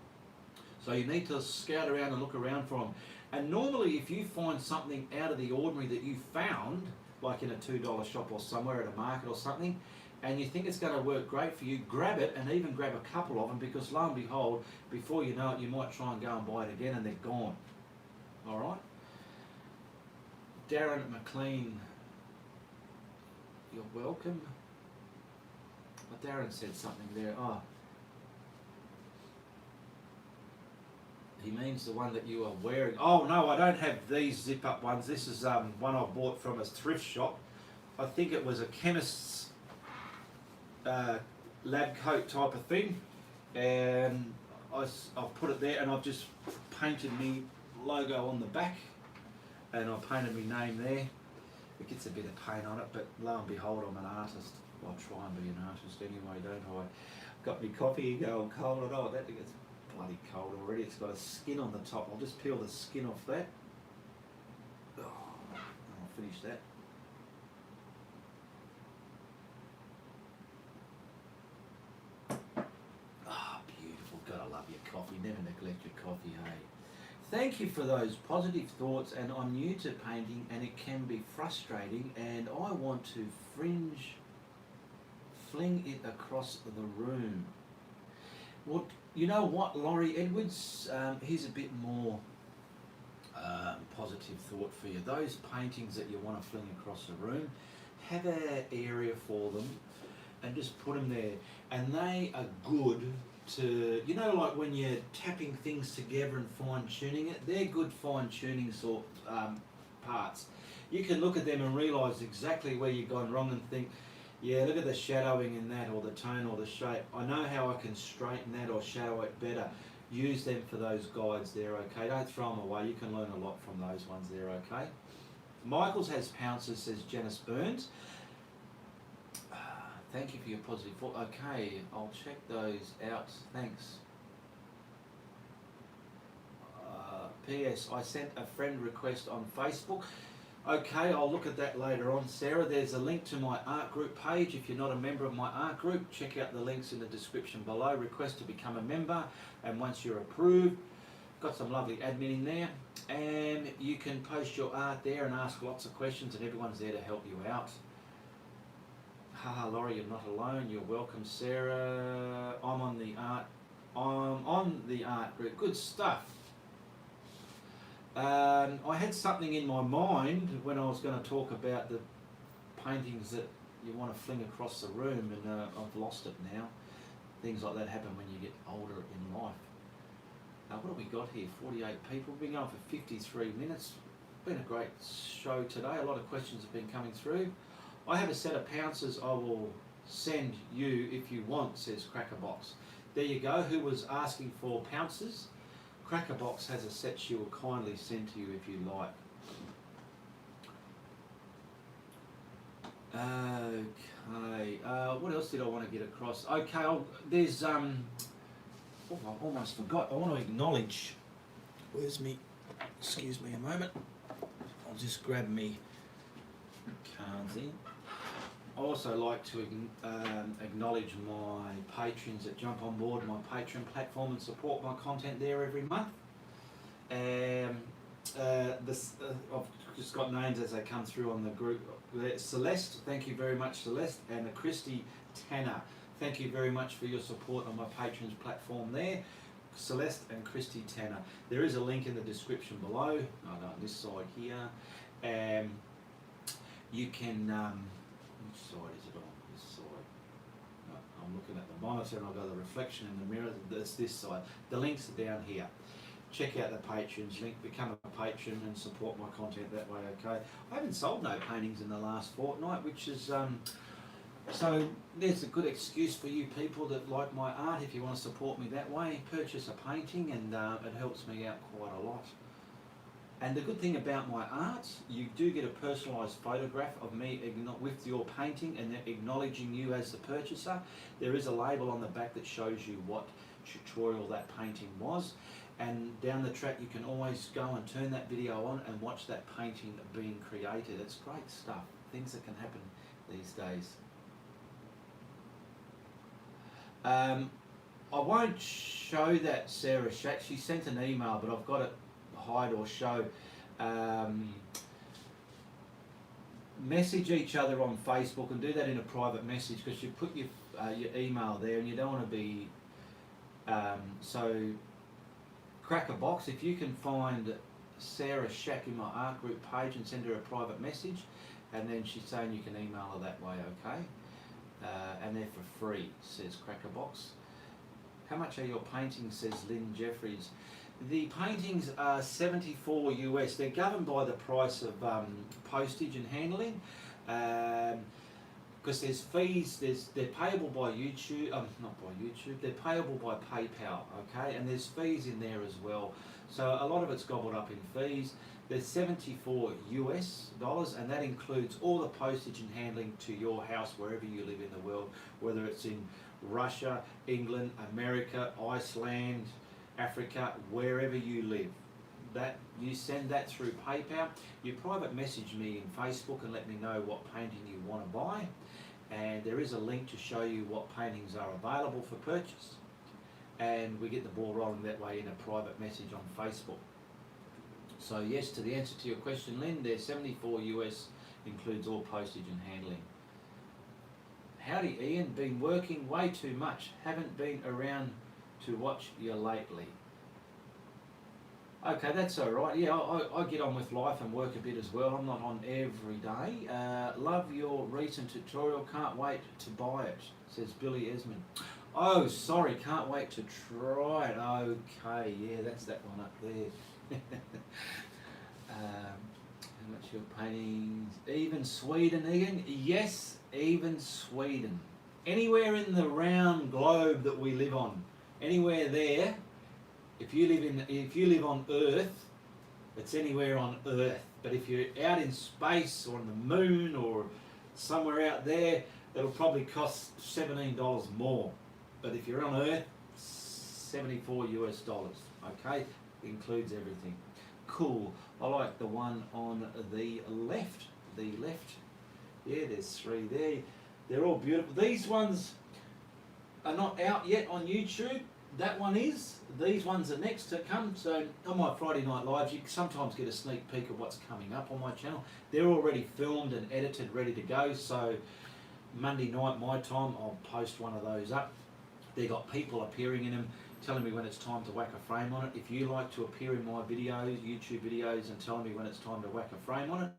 So you need to scout around and look around for them. And normally if you find something out of the ordinary that you found, like in a $2 shop or somewhere at a market or something, and you think it's going to work great for you, grab it and even grab a couple of them, because lo and behold, before you know it, you might try and go and buy it again and they're gone. All right? Darren McLean, you're welcome. Oh, Darren said something there. Oh, he means the one that you are wearing. Oh no, I don't have these zip-up ones. This is one I bought from a thrift shop. I think it was a chemist's lab coat type of thing, and I've put it there, and I've just painted me logo on the back, and I painted my name there. It gets a bit of paint on it, but lo and behold, I'm an artist. Well, I try and be an artist anyway, don't I? Got me coffee going cold, and oh, that gets bloody cold already. It's got a skin on the top. I'll just peel the skin off that. Oh, I'll finish that. Gotta love your coffee, never neglect your coffee, hey. Thank you for those positive thoughts, and I'm new to painting and it can be frustrating, and I want to fling it across the room. Well, you know what, Laurie Edwards, here's a bit more positive thought for you. Those paintings that you want to fling across the room, have an area for them and just put them there, and they are good to, you know, like when you're tapping things together and fine-tuning it, they're good fine-tuning sort parts. You can look at them and realise exactly where you've gone wrong and think, yeah, look at the shadowing in that, or the tone or the shape. I know how I can straighten that or shadow it better. Use them for those guides there, okay? Don't throw them away. You can learn a lot from those ones there, okay? Michaels has pounces, says Janice Burns. Thank you for your positive thought. Okay, I'll check those out. Thanks. P.S. I sent a friend request on Facebook. Okay, I'll look at that later on, Sarah. There's a link to my art group page. If you're not a member of my art group, check out the links in the description below. Request to become a member, and once you're approved, got some lovely admin in there, and you can post your art there and ask lots of questions, and everyone's there to help you out. Haha, Laurie, you're not alone. You're welcome, Sarah. I'm on the art group. Good stuff. I had something in my mind when I was going to talk about the paintings that you want to fling across the room, and I've lost it now. Things like that happen when you get older in life. What have we got here? 48 people. We've been going for 53 minutes. been a great show today. A lot of questions have been coming through. I have a set of pouncers I will send you if you want, says Crackerbox. There you go. Who was asking for pouncers? Crackerbox has a set she will kindly send to you if you like. Okay. What else did I want to get across? Okay. There's oh, I almost forgot. I want to acknowledge. Where's me? Excuse me a moment. I'll just grab me cards in. I also like to acknowledge my patrons that jump on board my Patreon platform and support my content there every month. I've just got names as they come through on the group. Celeste, thank you very much, Celeste, and Christy Tanner. Thank you very much for your support on my patrons platform there. Celeste and Christy Tanner. There is a link in the description below. On this side here. You can, which side is it on? This side. No, I'm looking at the monitor and I've got the reflection in the mirror. That's this side. The links are down here. Check out the patrons link, become a patron and support my content that way, okay? I haven't sold no paintings in the last fortnight, which is, so there's a good excuse for you people that like my art. If you want to support me that way, purchase a painting and it helps me out quite a lot. And the good thing about my art, you do get a personalised photograph of me with your painting and acknowledging you as the purchaser. There is a label on the back that shows you what tutorial that painting was. And down the track you can always go and turn that video on and watch that painting being created. It's great stuff, things that can happen these days. I won't show that Sarah Shack. She sent an email, but I've got it hide or show. Message each other on Facebook and do that in a private message, because you put your email there and you don't want to be so Crackerbox, if you can find Sarah Shack in my art group page and send her a private message, and then she's saying you can email her that way, okay? And they're for free, says Crackerbox. How much are your paintings, says Lynn Jeffries. The paintings are $74 US. They're governed by the price of postage and handling. Because there's fees, they're payable by YouTube, not by YouTube, they're payable by PayPal, okay? And there's fees in there as well. So a lot of it's gobbled up in fees. There's $74 US, and that includes all the postage and handling to your house wherever you live in the world, whether it's in Russia, England, America, Iceland, Africa, wherever you live. That you send that through PayPal. You private message me in Facebook and let me know what painting you want to buy, and there is a link to show you what paintings are available for purchase, and we get the ball rolling that way in a private message on Facebook. So yes, to the answer to your question, Lynn, there's $74 US, includes all postage and handling. Howdy Ian, been working way too much, haven't been around to watch you lately. Okay, that's all right. Yeah, I get on with life and work a bit as well. I'm not on every day. Love your recent tutorial. Can't wait to buy it, says Billy Esmond. Oh, sorry, can't wait to try it. Okay, yeah, that's that one up there. How much your paintings? Even Sweden, Ian? Yes, even Sweden. Anywhere in the round globe that we live on, anywhere there. If you live on Earth, it's anywhere on Earth. But if you're out in space or on the moon or somewhere out there, it'll probably cost $17 more. But if you're on Earth, $74 US. Okay, includes everything. Cool. I like the one on the left. The left. Yeah, there's three there. They're all beautiful. These ones are not out yet on YouTube. That one is. These ones are next to come. So on my Friday Night Lives, you sometimes get a sneak peek of what's coming up on my channel. They're already filmed and edited, ready to go. So Monday night, my time, I'll post one of those up. They've got people appearing in them, telling me when it's time to whack a frame on it. If you like to appear in my videos, YouTube videos, and tell me when it's time to whack a frame on it,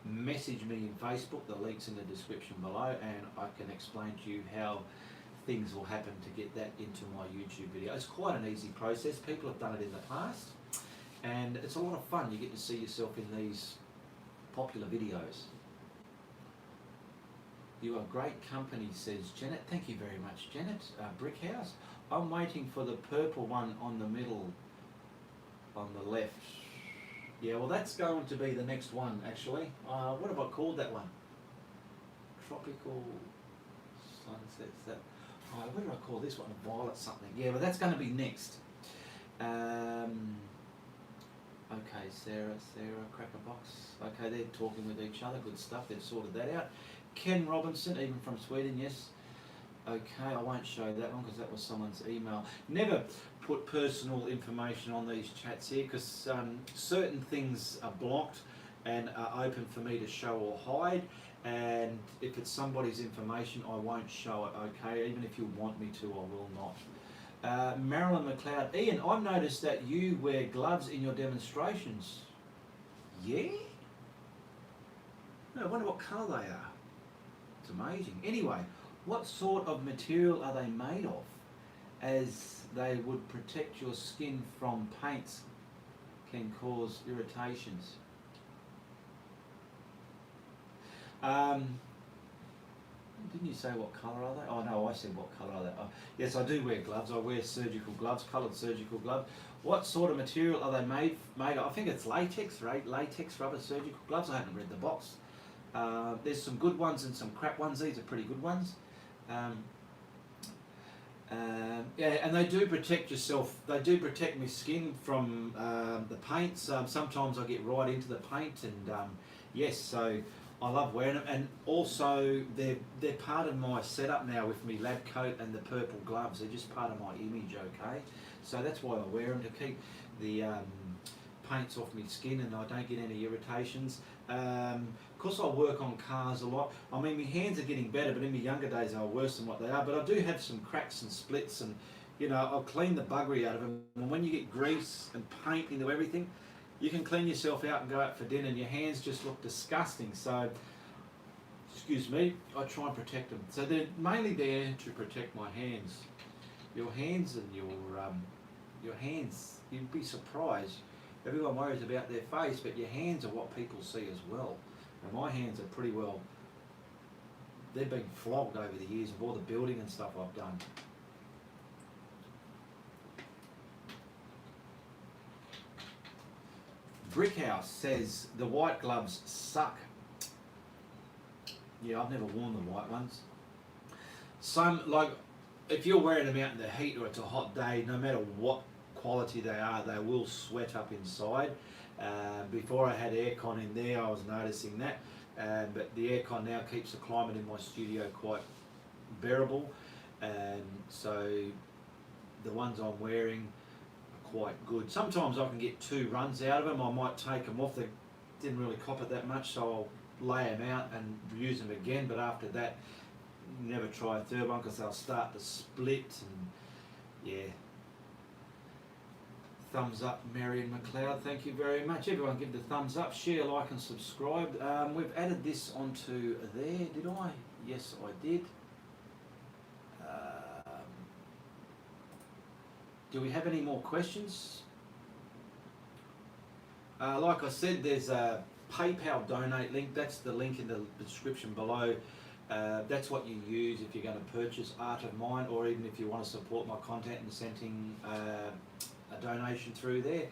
message me in Facebook. The link's in the description below, and I can explain to you how things will happen to get that into my YouTube video. It's quite an easy process. People have done it in the past, and it's a lot of fun. You get to see yourself in these popular videos. You are great company, says Janet. Thank you very much, Janet. Brickhouse. I'm waiting for the purple one on the middle, on the left. Yeah, well, that's going to be the next one, actually. What have I called that one? Tropical Sunsets. That. What did I call this one? Violet something. Yeah, but that's going to be next. Okay, Sarah, Crackerbox. Okay, they're talking with each other. Good stuff. They've sorted that out. Ken Robinson, even from Sweden, yes. Okay, I won't show that one because that was someone's email. Never put personal information on these chats here because certain things are blocked and are open for me to show or hide. And if it's somebody's information, I won't show it, okay? Even if you want me to, I will not. Marilyn McLeod. Ian, I've noticed that you wear gloves in your demonstrations. Yeah? No, I wonder what colour they are. It's amazing. Anyway, what sort of material are they made of, as they would protect your skin from paints can cause irritations? Didn't you say what colour are they? Oh no, I said what colour are they. Oh, yes, I do wear gloves. I wear surgical gloves, coloured surgical gloves. What sort of material are they made of? I think it's latex, right? Latex rubber surgical gloves. I haven't read the box. There's some good ones and some crap ones. These are pretty good ones. Yeah, and they do protect yourself. They do protect my skin from the paints. Sometimes I get right into the paint, and yes, so I love wearing them. And also, they're part of my setup now with me lab coat and the purple gloves. They're just part of my image, okay? So that's why I wear them, to keep the paints off my skin and I don't get any irritations. Of course, I work on cars a lot. I mean, my hands are getting better, but in my younger days they were worse than what they are. But I do have some cracks and splits, and you know, I'll clean the buggery out of them. And when you get grease and paint into everything, you can clean yourself out and go out for dinner and your hands just look disgusting. So, excuse me, I try and protect them. So they're mainly there to protect my hands. Your hands and your hands, you'd be surprised. Everyone worries about their face, but your hands are what people see as well. And my hands are pretty well, they've been flogged over the years of all the building and stuff I've done. Brickhouse says the white gloves suck. Yeah, I've never worn the white ones. Some, like, if you're wearing them out in the heat or it's a hot day, no matter what quality they are, they will sweat up inside. Before I had aircon in there, I was noticing that, but the aircon now keeps the climate in my studio quite bearable, and so the ones I'm wearing are quite good. Sometimes I can get 2 runs out of them. I might take them off. They didn't really cop it that much, so I'll lay them out and use them again, but after that, never try a third one because they'll start to split, and yeah. Thumbs up, Marion McLeod. Thank you very much. Everyone give the thumbs up, share, like and subscribe. We've added this onto there, did I? Yes, I did. Do we have any more questions? Like I said, there's a PayPal donate link. That's the link in the description below. That's what you use if you're going to purchase art of mine, or even if you want to support my content and sending a donation through there.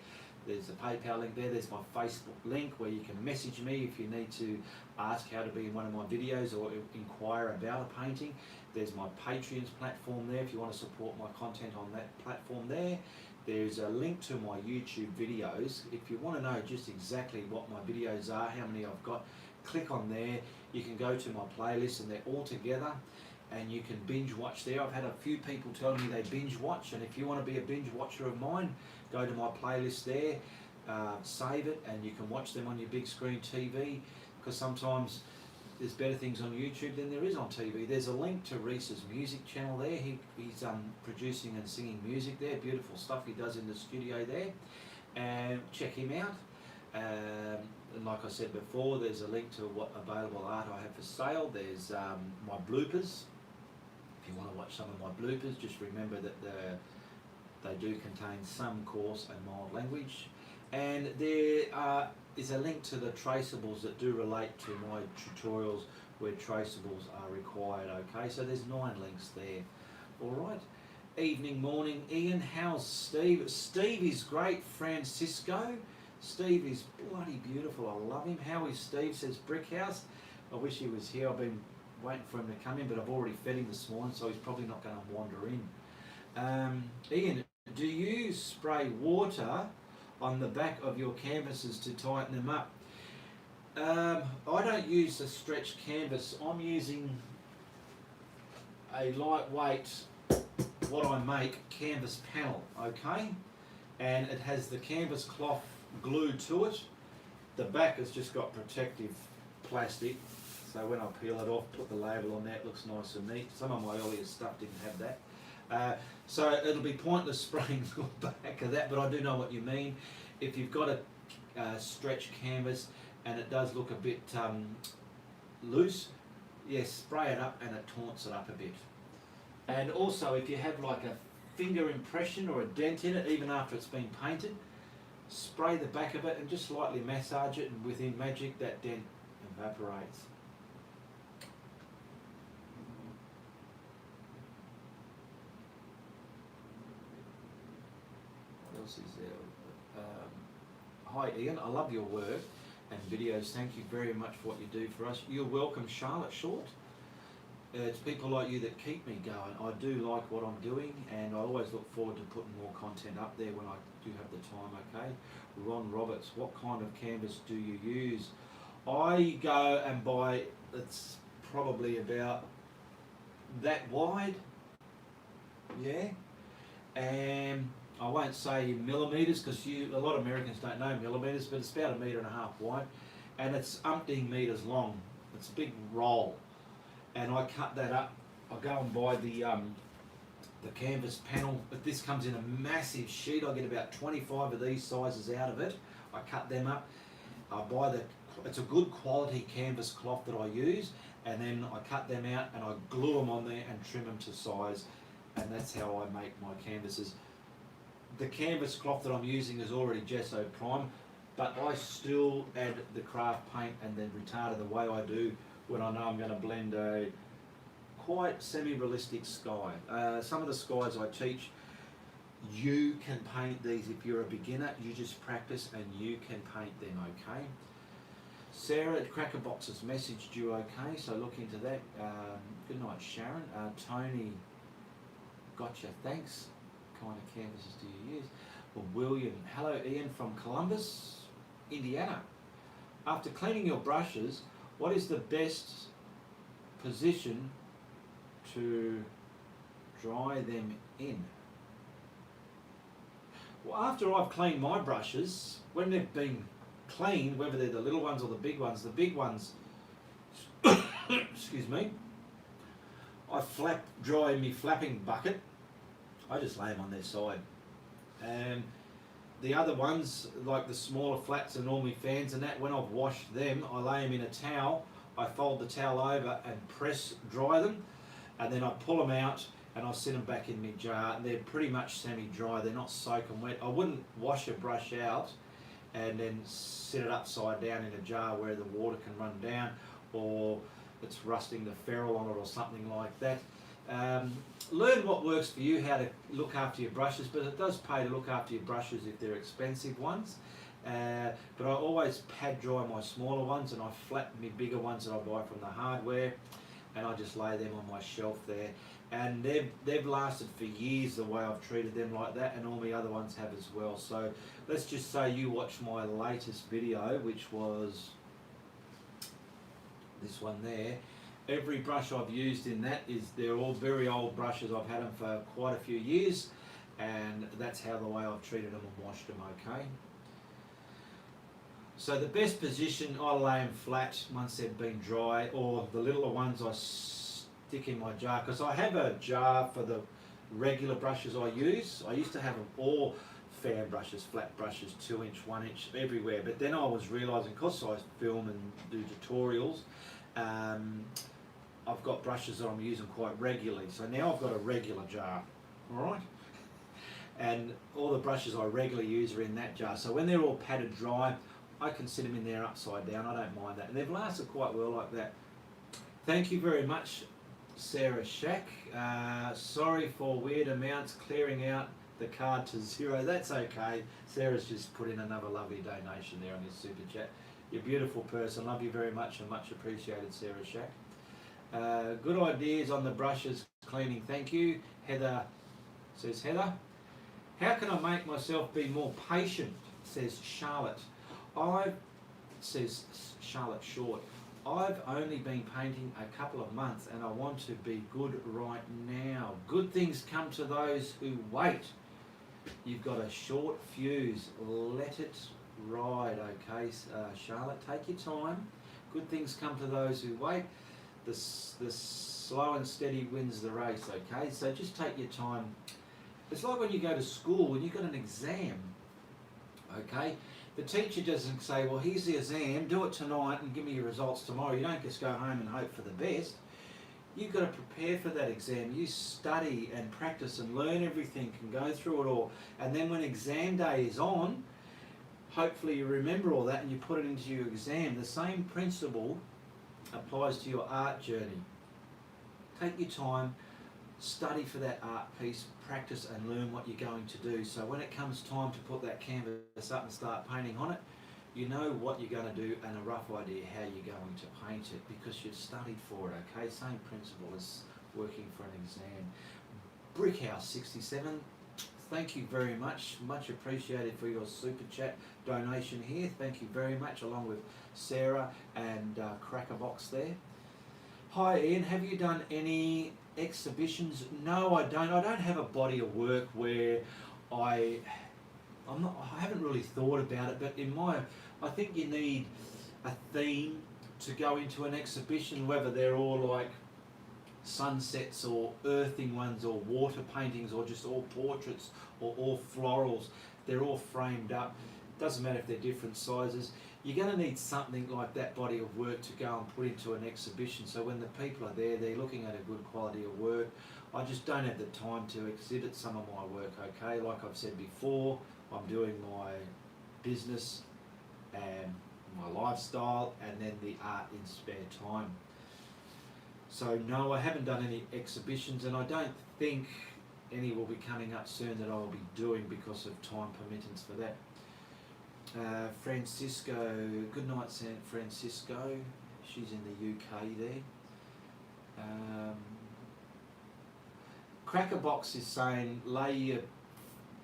There's a PayPal link there. There's my Facebook link where you can message me if you need to ask how to be in one of my videos or inquire about a painting. There's my Patreon's platform there if you want to support my content on that platform there. There's a link to my YouTube videos. If you want to know just exactly what my videos are, how many I've got, click on there. You can go to my playlist and they're all together, and you can binge watch there. I've had a few people tell me they binge watch, and if you want to be a binge watcher of mine, go to my playlist there, save it, and you can watch them on your big screen TV, because sometimes there's better things on YouTube than there is on TV. There's a link to Reese's music channel there. He's producing and singing music there, beautiful stuff he does in the studio there, and check him out. And like I said before, there's a link to what available art I have for sale. There's my bloopers. If you want to watch some of my bloopers, just remember that they do contain some coarse and mild language. And there is a link to the traceables that do relate to my tutorials where traceables are required, okay? So there's 9 links there. All right. Evening, morning, Ian. How's Steve? Steve is great. Francisco. Steve is bloody beautiful. I love him. How is Steve? Says Brickhouse. I wish he was here. I've been waiting for him to come in, but I've already fed him this morning, so he's probably not going to wander in. Ian, do you spray water on the back of your canvases to tighten them up? I don't use a stretched canvas. I'm using a lightweight, what I make, canvas panel, okay? And it has the canvas cloth glued to it. The back has just got protective plastic, so when I peel it off, put the label on there, it looks nice and neat. Some of my earlier stuff didn't have that. So it'll be pointless spraying the back of that, but I do know what you mean. If you've got a stretched canvas and it does look a bit loose, yes, spray it up and it taunts it up a bit. And also if you have like a finger impression or a dent in it, even after it's been painted, spray the back of it and just lightly massage it, and within magic that dent evaporates. What else is there? Hi Ian, I love your work and videos. Thank you very much for what you do for us. You're welcome, Charlotte Short. It's people like you that keep me going. I do like what I'm doing, and I always look forward to putting more content up there when I do have the time, okay? Ron Roberts, what kind of canvas do you use? I go and buy, it's probably about that wide, yeah? And I won't say millimetres because a lot of Americans don't know millimetres, but it's about 1.5 metres wide, and it's umpteen metres long. It's a big roll, and I cut that up. I go and buy the canvas panel, but this comes in a massive sheet. I get about 25 of these sizes out of it. I cut them up. I buy it's a good quality canvas cloth that I use, and then I cut them out and I glue them on there and trim them to size, and that's how I make my canvases. The canvas cloth that I'm using is already gesso prime, but I still add the craft paint and then retarder the way I do when I know I'm going to blend a quite semi-realistic sky. Some of the skies I teach, you can paint these if you're a beginner. You just practice and you can paint them, okay? Sarah at Crackerbox has messaged you, okay? So look into that. Good night, Sharon. Tony, gotcha, thanks. What kind of canvases do you use? Well, William, hello Ian from Columbus, Indiana. After cleaning your brushes, what is the best position to dry them in? Well, after I've cleaned my brushes, when they've been cleaned, whether they're the little ones or the big ones, excuse me, I dry in my flapping bucket. I just lay them on their side. And the other ones, like the smaller flats and all my fans and that, when I've washed them, I lay them in a towel, I fold the towel over and press dry them, and then I pull them out and I sit them back in my jar, and they're pretty much semi-dry, they're not soaking wet. I wouldn't wash a brush out and then sit it upside down in a jar where the water can run down, or it's rusting the ferrule on it or something like that. Learn what works for you, how to look after your brushes, but it does pay to look after your brushes if they're expensive ones. But I always pad dry my smaller ones, and I flatten my bigger ones that I buy from the hardware, and I just lay them on my shelf there. And they've lasted for years the way I've treated them like that, and all my other ones have as well. So let's just say you watched my latest video, which was this one there. Every brush I've used in that they're all very old brushes. I've had them for quite a few years, and that's how the way I've treated them and washed them, okay? So the best position, I lay them flat once they've been dry, or the littler ones I stick in my jar, because I have a jar for the regular brushes I use. I used to have them all fan brushes, flat brushes, 2 inch, 1 inch, everywhere, but then I was realising, because I film and do tutorials, I've got brushes that I'm using quite regularly, so now I've got a regular jar, alright? and all the brushes I regularly use are in that jar. So when they're all patted dry, I can sit them in there upside down. I don't mind that. And they've lasted quite well like that. Thank you very much, Sarah Shack. Sorry for weird amounts clearing out the card to zero. That's okay. Sarah's just put in another lovely donation there on this super chat. You're a beautiful person. Love you very much and much appreciated, Sarah Shack. Good ideas on the brushes cleaning. Thank you. Heather says, Heather, how can I make myself be more patient? Says Charlotte. Says Charlotte Short. I've only been painting a couple of months and I want to be good right now. Good things come to those who wait. You've got a short fuse. Let it ride, okay, Charlotte. Take your time. Good things come to those who wait. The slow and steady wins the race, okay? So just take your time. It's like when you go to school, when you've got an exam, okay? The teacher doesn't say, well, here's the exam, do it tonight and give me your results tomorrow. You don't just go home and hope for the best. You've got to prepare for that exam. You study and practice and learn everything and go through it all. And then when exam day is on, hopefully you remember all that and you put it into your exam. The same principle applies to your art journey. Take your time, study for that art piece, practice and learn what you're going to do. So when it comes time to put that canvas up and start painting on it, you know what you're going to do and a rough idea how you're going to paint it because you've studied for it, okay? Same principle as working for an exam. Brickhouse 67, thank you very much. Much appreciated for your super chat donation here. Thank you very much, along with Sarah and Crackerbox there. Hi Ian, have you done any exhibitions? No, I don't. I don't have a body of work where I haven't really thought about it, but I think you need a theme to go into an exhibition, whether they're all like sunsets or earthing ones or water paintings or just all portraits or all florals. They're all framed up. Doesn't matter if they're different sizes. You're going to need something like that body of work to go and put into an exhibition. So when the people are there, they're looking at a good quality of work. I just don't have the time to exhibit some of my work, okay? Like I've said before, I'm doing my business and my lifestyle and then the art in spare time. So no, I haven't done any exhibitions and I don't think any will be coming up soon that I will be doing because of time permittance for that. Francisco, good night San Francisco, she's in the UK there. Crackerbox is saying lay your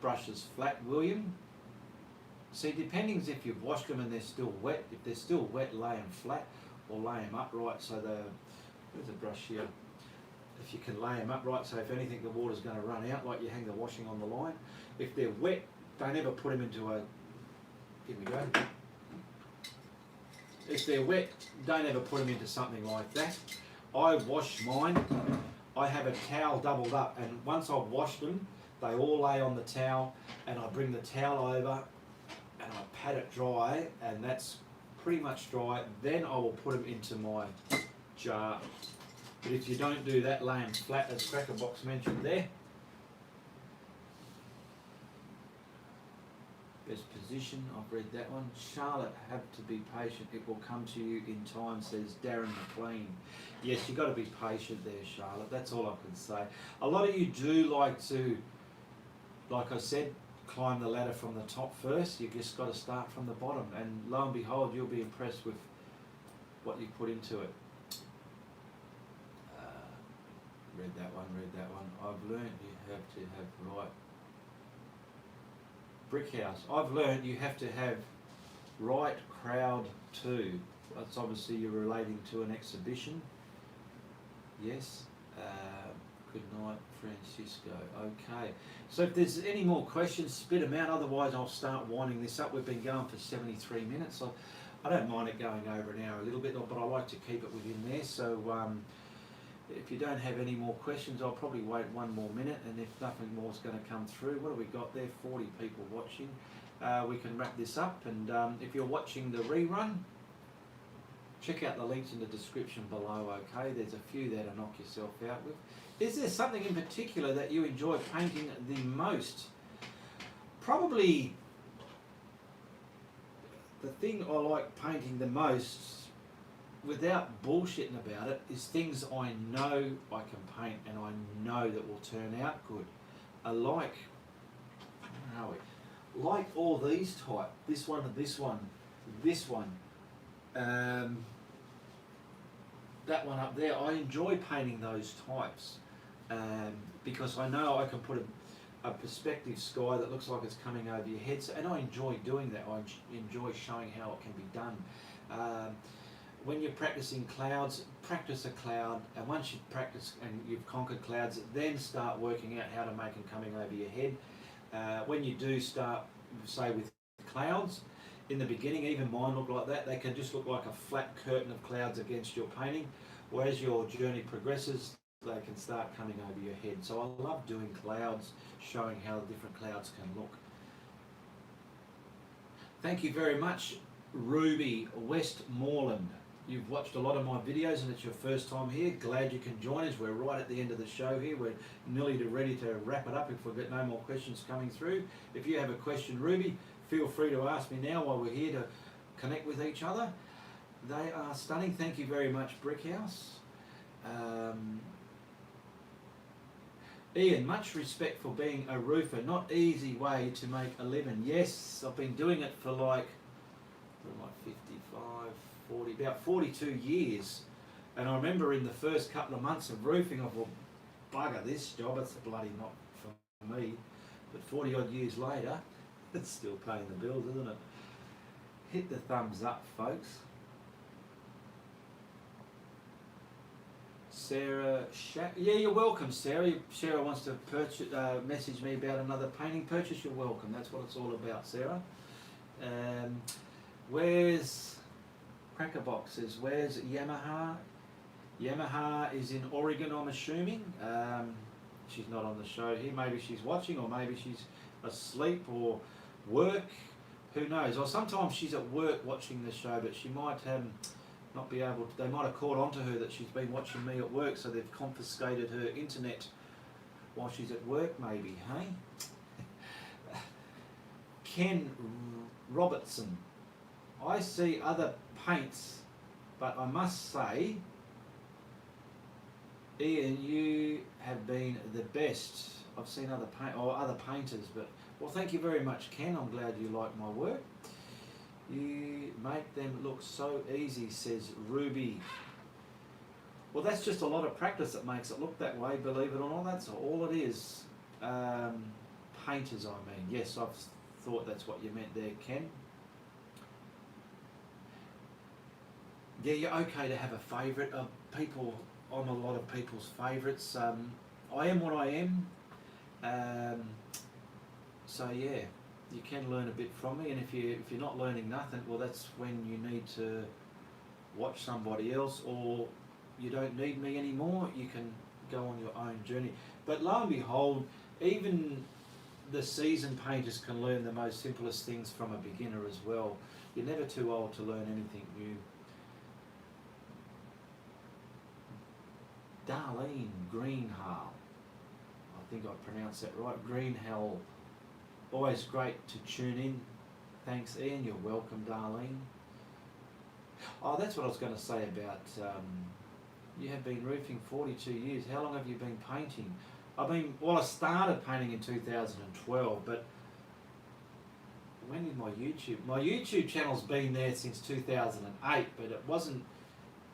brushes flat, William. See, depending if you've washed them and they're still wet, if they're still wet, lay them flat or lay them upright so there's a brush here. If you can lay them upright, so if anything the water's going to run out, like you hang the washing on the line. If they're wet, don't ever put them into a, here we go. If they're wet, don't ever put them into something like that. I wash mine, I have a towel doubled up and once I've washed them, they all lay on the towel and I bring the towel over and I pat it dry and that's pretty much dry. Then I will put them into my jar. But if you don't do that, lay them flat as Crackerbox mentioned there. Best position, I've read that one. Charlotte, have to be patient, it will come to you in time, says Darren McLean. Yes, you've got to be patient there, Charlotte, that's all I can say. A lot of you do like to, like I said, climb the ladder from the top first. You've just got to start from the bottom and lo and behold, you'll be impressed with what you put into it. Read that one. I've learned you have to have right. Brickhouse. I've learned you have to have right crowd too. That's obviously you're relating to an exhibition. Yes. Good night, Francisco. Okay. So if there's any more questions, spit them out. Otherwise, I'll start winding this up. We've been going for 73 minutes. So I don't mind it going over an hour a little bit, but I like to keep it within there. So if you don't have any more questions, I'll probably wait one more minute, and if nothing more is going to come through, what have we got there? 40 people watching. We can wrap this up, and if you're watching the rerun, check out the links in the description below, okay? There's a few there to knock yourself out with. Is there something in particular that you enjoy painting the most? probably the thing I like painting the most, without bullshitting about it, is things I know I can paint and I know that will turn out good. I like, where are we? Like all these type, this one, this one, this one, that one up there. I enjoy painting those types because I know I can put a perspective sky that looks like it's coming over your head, and I enjoy doing that. I enjoy showing how it can be done. When you're practicing clouds, practice a cloud, and once you practice and you've conquered clouds, then start working out how to make them coming over your head. When you do start, say with clouds, in the beginning, even mine look like that, they can just look like a flat curtain of clouds against your painting, whereas your journey progresses, they can start coming over your head. So I love doing clouds, showing how the different clouds can look. Thank you very much, Ruby Westmoreland. You've watched a lot of my videos and it's your first time here. Glad you can join us. We're right at the end of the show here. We're nearly ready to wrap it up if we've got no more questions coming through. If you have a question, Ruby, feel free to ask me now while we're here to connect with each other. They are stunning. Thank you very much, Brickhouse. Ian, much respect for being a roofer. Not easy way to make a living. Yes, I've been doing it for like 55, 40, about 42 years. And I remember in the first couple of months of roofing, I thought, bugger this job, it's bloody not for me. But 40 odd years later, it's still paying the bills, isn't it? Hit the thumbs up, folks. Sarah, yeah, you're welcome, Sarah. Sarah wants to message me about another painting purchase. You're welcome. That's what it's all about, Sarah. Where's Crackerbox? Says, where's Yamaha? Yamaha is in Oregon, I'm assuming. She's not on the show here. Maybe she's watching, or maybe she's asleep or work. Who knows? Or sometimes she's at work watching the show, but she might not be able to. They might have caught on to her that she's been watching me at work, so they've confiscated her internet while she's at work, maybe, hey? Ken Robertson. I see other paints, but I must say, Ian, you have been the best. I've seen other painters, but well, thank you very much, Ken. I'm glad you like my work. You make them look so easy, says Ruby. Well, that's just a lot of practice that makes it look that way, believe it or not. That's all it is. Painters, I mean. Yes, I've thought that's what you meant there, Ken. Yeah, you're okay to have a favourite. I'm a lot of people's favourites. I am what I am. So yeah, you can learn a bit from me, and if you're not learning nothing, well, that's when you need to watch somebody else, or you don't need me anymore. You can go on your own journey. But lo and behold, even the seasoned painters can learn the most simplest things from a beginner as well. You're never too old to learn anything new. Darlene Greenhall, I think I pronounced that right. Greenhall, always great to tune in. Thanks, Ian. You're welcome, Darlene. Oh, that's what I was going to say about you have been roofing 42 years. How long have you been painting? I started painting in 2012, but when did my YouTube channel's been there since 2008, but it wasn't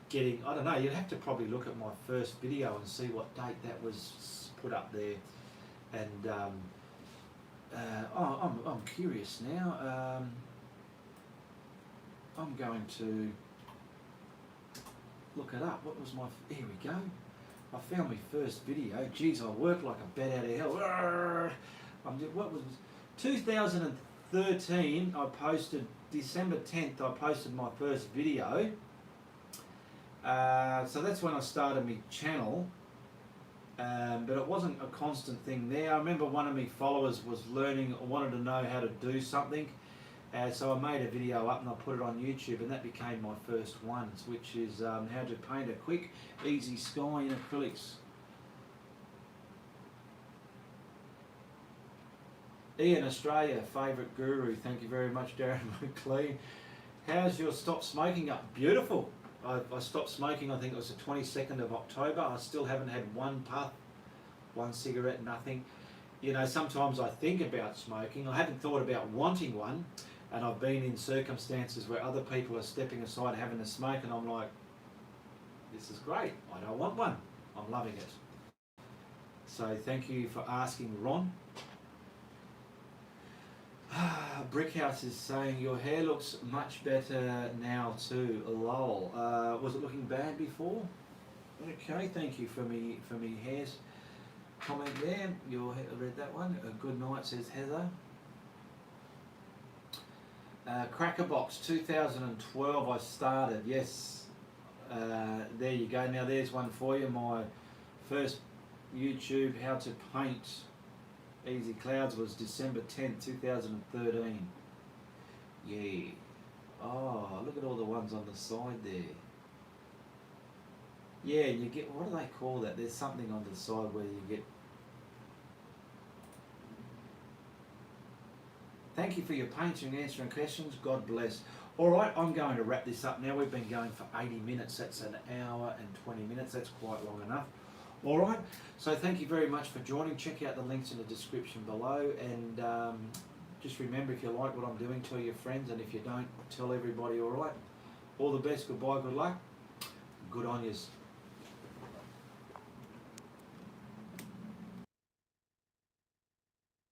getting, I don't know, you'd have to probably look at my first video and see what date that was put up there. And I'm curious now. I'm going to look it up. What was my, here we go. I found my first video. Geez, I worked like a bat out of hell. What was 2013? I posted December 10th. I posted my first video. So that's when I started my channel. But it wasn't a constant thing there. I remember one of my followers was learning, or wanted to know how to do something. So I made a video up and I put it on YouTube, and that became my first one, which is how to paint a quick, easy sky in acrylics. Ian Australia, favourite guru. Thank you very much, Darren McLean. How's your stop smoking up? Beautiful. I stopped smoking, I think it was the 22nd of October. I still haven't had one puff, one cigarette, nothing. You know, sometimes I think about smoking. I haven't thought about wanting one, and I've been in circumstances where other people are stepping aside having a smoke, and I'm like, this is great. I don't want one. I'm loving it. So thank you for asking, Ron. Brickhouse is saying your hair looks much better now too. Lol. Was it looking bad before? Okay, thank you for me hair's comment there. You read that one. Good night, says Heather. Crackerbox 2012 I started. Yes. There you go. Now there's one for you. My first YouTube how to paint Easy Clouds was December 10th, 2013. Yeah. Oh, look at all the ones on the side there. Yeah, you get, what do they call that? There's something on the side where you get... Thank you for your painting and answering questions. God bless. All right, I'm going to wrap this up now. We've been going for 80 minutes. That's an hour and 20 minutes. That's quite long enough. All right, so thank you very much for joining. Check out the links in the description below, and just remember, if you like what I'm doing, tell your friends, and if you don't, tell everybody. All right, all the best, goodbye, good luck, good on yous.